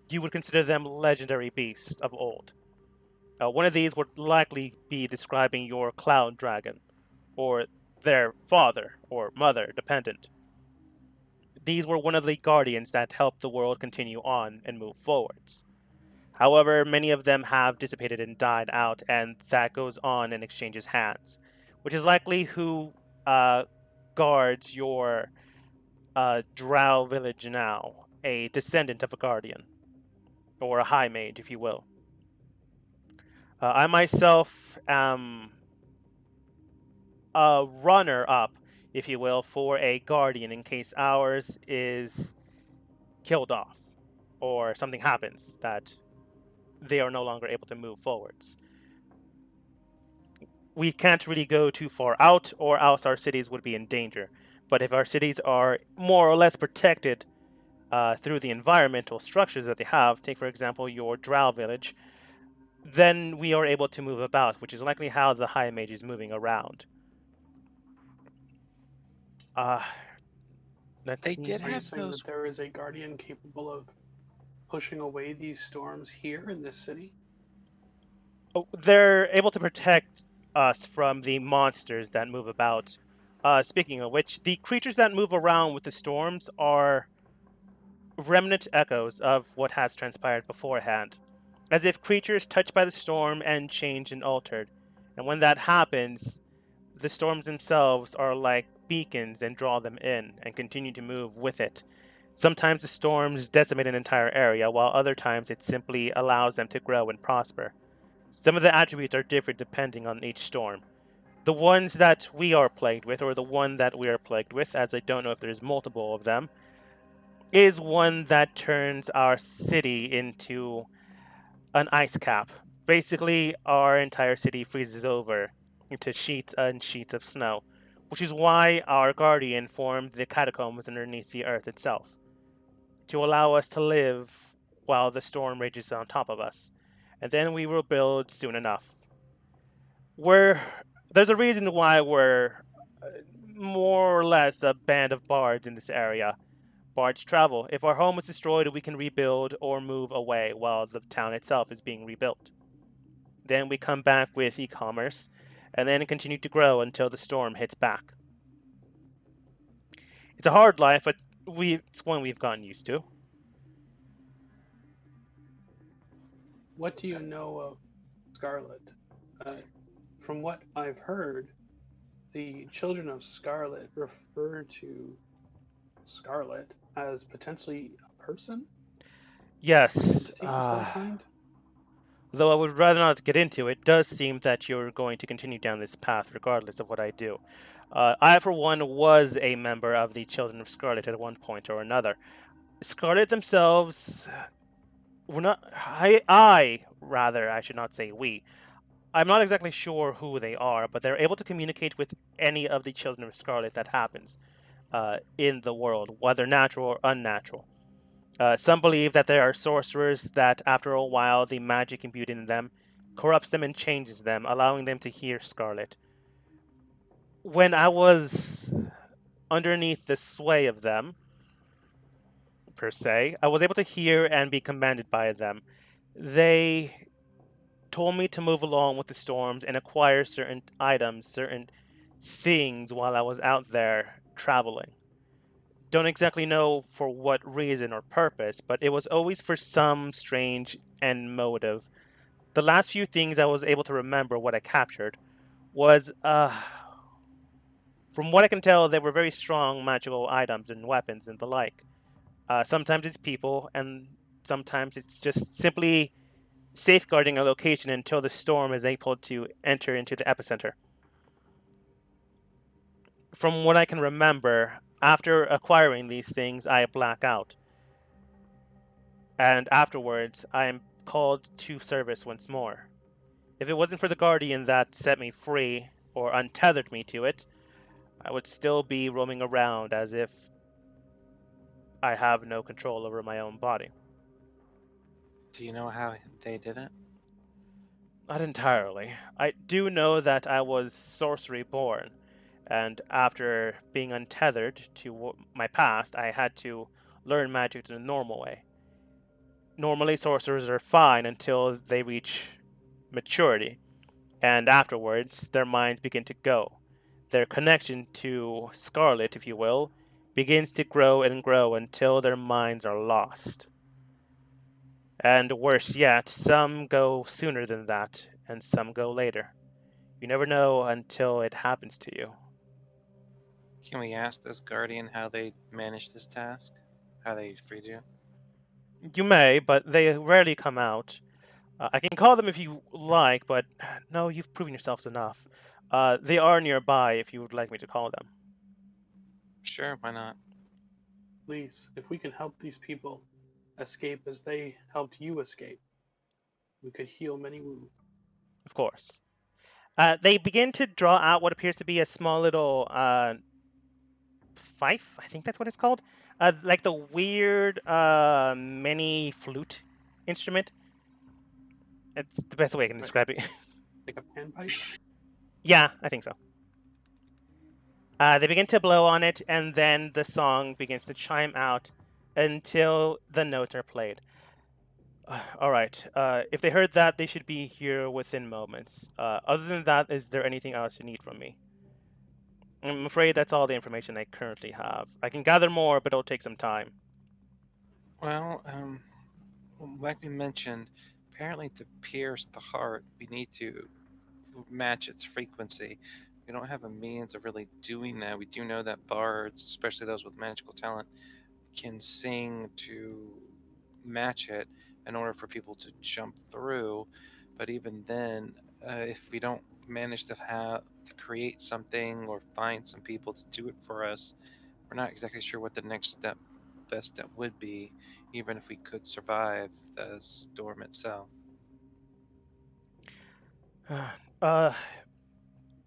you would consider them legendary beasts of old. One of these would likely be describing your cloud dragon, or their father or mother dependent. These were one of the guardians that helped the world continue on and move forwards. However, many of them have dissipated and died out, and that goes on and exchanges hands, which is likely who uh, guards your drow village now, a descendant of a guardian, or a high mage, if you will. I myself am a runner up, if you will, for a guardian in case ours is killed off or something happens that they are no longer able to move forwards. We can't really go too far out, or else our cities would be in danger. But if our cities are more or less protected through the environmental structures that they have, take for example your drow village, then we are able to move about, which is likely how the high mage is moving around. Uh, let's They see. did Are you have saying those. that there is a guardian capable of pushing away these storms here in this city? Oh, they're able to protect us from the monsters that move about. Speaking of which, the creatures that move around with the storms are remnant echoes of what has transpired beforehand, as if creatures touched by the storm and changed and altered. And when that happens, the storms themselves are like beacons and draw them in and continue to move with it. Sometimes the storms decimate an entire area, while other times it simply allows them to grow and prosper. Some of the attributes are different depending on each storm. The ones that we are plagued with, or the one that we are plagued with, as I don't know if there's multiple of them, is one that turns our city into an ice cap. Basically, our entire city freezes over into sheets and sheets of snow, which is why our guardian formed the catacombs underneath the earth itself, to allow us to live while the storm rages on top of us. And then we will build soon enough. We're there's a reason why we're more or less a band of bards in this area. Bards travel. If our home is destroyed, we can rebuild or move away while the town itself is being rebuilt. Then we come back with e commerce, and then continue to grow until the storm hits back. It's a hard life, but it's one we've gotten used to. What do you know of Scarlet? Uh, from what I've heard, the children of Scarlet refer to Scarlet as potentially a person, an Yes, entity of some kind. though I would rather not get into it, does seem that you're going to continue down this path regardless of what I do. I, for one, was a member of the Children of Scarlet at one point or another. Scarlet themselves were not. Rather, I should not say we. I'm not exactly sure who they are, but they're able to communicate with any of the Children of Scarlet that happens in the world, whether natural or unnatural. Some believe that there are sorcerers that, after a while, the magic imbued in them corrupts them and changes them, allowing them to hear Scarlet. When I was underneath the sway of them, per se, I was able to hear and be commanded by them. They told me to move along with the storms and acquire certain items, certain things while I was out there traveling. Don't exactly know for what reason or purpose, but it was always for some strange end motive. The last few things I was able to remember what I captured was, from what I can tell, they were very strong magical items and weapons and the like. Sometimes it's people, and sometimes it's just simply safeguarding a location until the storm is able to enter into the epicenter. From what I can remember, after acquiring these things, I black out. And afterwards, I am called to service once more. If it wasn't for the Guardian that set me free, or untethered me to it, I would still be roaming around as if I have no control over my own body. Do you know how they did it? Not entirely. I do know that I was sorcery born, and after being untethered to my past, I had to learn magic the normal way. Normally, sorcerers are fine until they reach maturity, and afterwards, their minds begin to go. their connection to Scarlet, if you will, begins to grow and grow until their minds are lost. And worse yet, some go sooner than that, and some go later. You never know until it happens to you. Can we ask this guardian how they managed this task? How they freed you? You may, but they rarely come out. I can call them if you like, but no, you've proven yourselves enough. They are nearby if you would like me to call them. Sure, why not? Please, if we can help these people escape as they helped you escape, we could heal many wounds. Of course. They begin to draw out what appears to be a small little fife. I think that's what it's called. Like the weird mini flute instrument. It's the best way I can Right. describe it. Like a panpipe? Yeah, I think so. They begin to blow on it, and then the song begins to chime out until the notes are played. All right. If they heard that, they should be here within moments. Other than that, is there anything else you need from me? I'm afraid that's all the information I currently have. I can gather more, but it'll take some time. Well, like we mentioned, apparently to pierce the heart, we need to match its frequency. We don't have a means of really doing that. We do know that bards, especially those with magical talent, can sing to match it in order for people to jump through. But even then, if we don't manage to create something or find some people to do it for us, we're not exactly sure what the best step would be, even if we could survive the storm itself. Uh,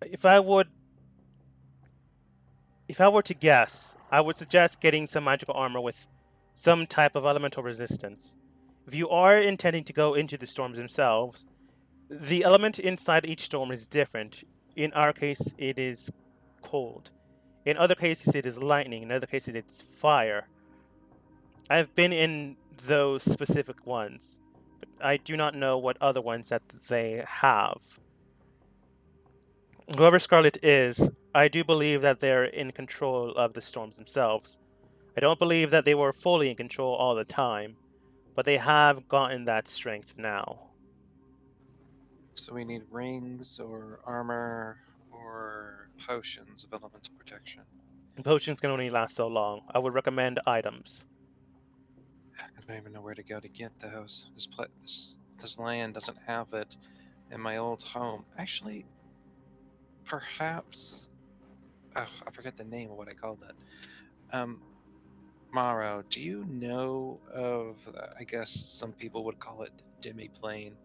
if I would, if I were to guess, I would suggest getting some magical armor with some type of elemental resistance. If you are intending to go into the storms themselves, the element inside each storm is different. In our case, it is cold. In other cases, it is lightning. In other cases, it's fire. I've been in those specific ones, but I do not know what other ones that they have. Whoever Scarlet is, I do believe that they're in control of the storms themselves. I don't believe that they were fully in control all the time, but they have gotten that strength now. So we need rings or armor or potions of elemental protection. Potions can only last so long. I would recommend items. I don't even know where to go to get those. This land doesn't have it in my old home. Actually, perhaps. Oh, I forget the name of what I called it. Morrow, do you know of? I guess some people would call it demi-plane.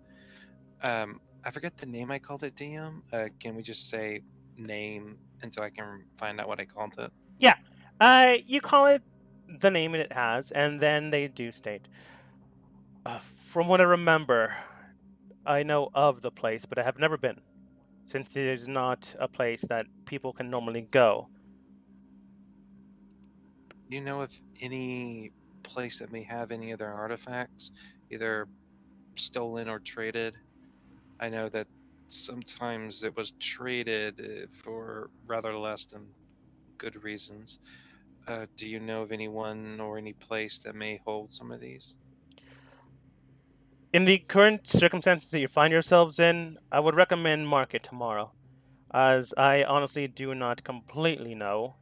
I forget the name I called it, DM. Can we just say name until I can find out what I called it? Yeah, you call it the name it has, and then they do state. From what I remember, I know of the place, but I have never been, since it is not a place that people can normally go. Do you know if any place that may have any other artifacts, either stolen or traded? I know that sometimes it was traded for rather less than good reasons. Do you know of anyone or any place that may hold some of these? In the current circumstances that you find yourselves in, I would recommend market tomorrow, as I honestly do not completely know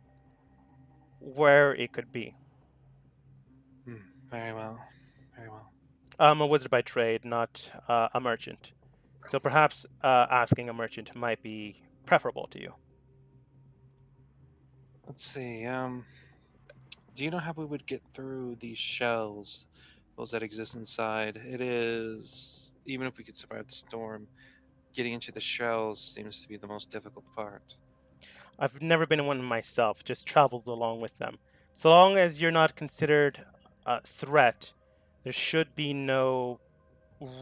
where it could be. Very well. Very well. I'm a wizard by trade, not a merchant. So perhaps asking a merchant might be preferable to you. Let's see. Do you know how we would get through these shells, those that exist inside? It is, even if we could survive the storm, getting into the shells seems to be the most difficult part. I've never been in one myself, just traveled along with them. So long as you're not considered a threat, there should be no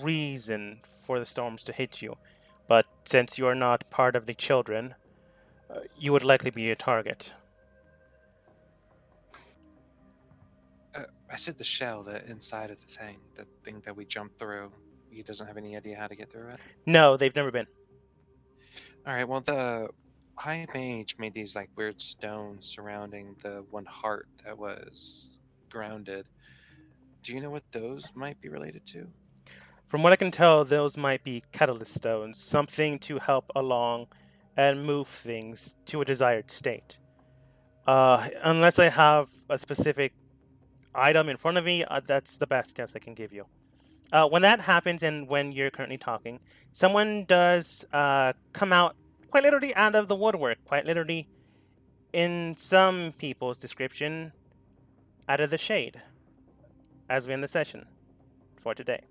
reason for the storms to hit you. But since you are not part of the children, you would likely be a target. I said the shell, the inside of the thing that we jumped through. He doesn't have any idea how to get through it. No, they've never been. All right. Well, the High Mage made these like weird stones surrounding the one heart that was grounded. Do you know what those might be related to? From what I can tell, those might be catalyst stones, something to help along and move things to a desired state. Unless I have a specific item in front of me, that's the best guess I can give you. When that happens and when you're currently talking, someone does come out quite literally out of the woodwork, quite literally, in some people's description, out of the shade, as we end the session for today.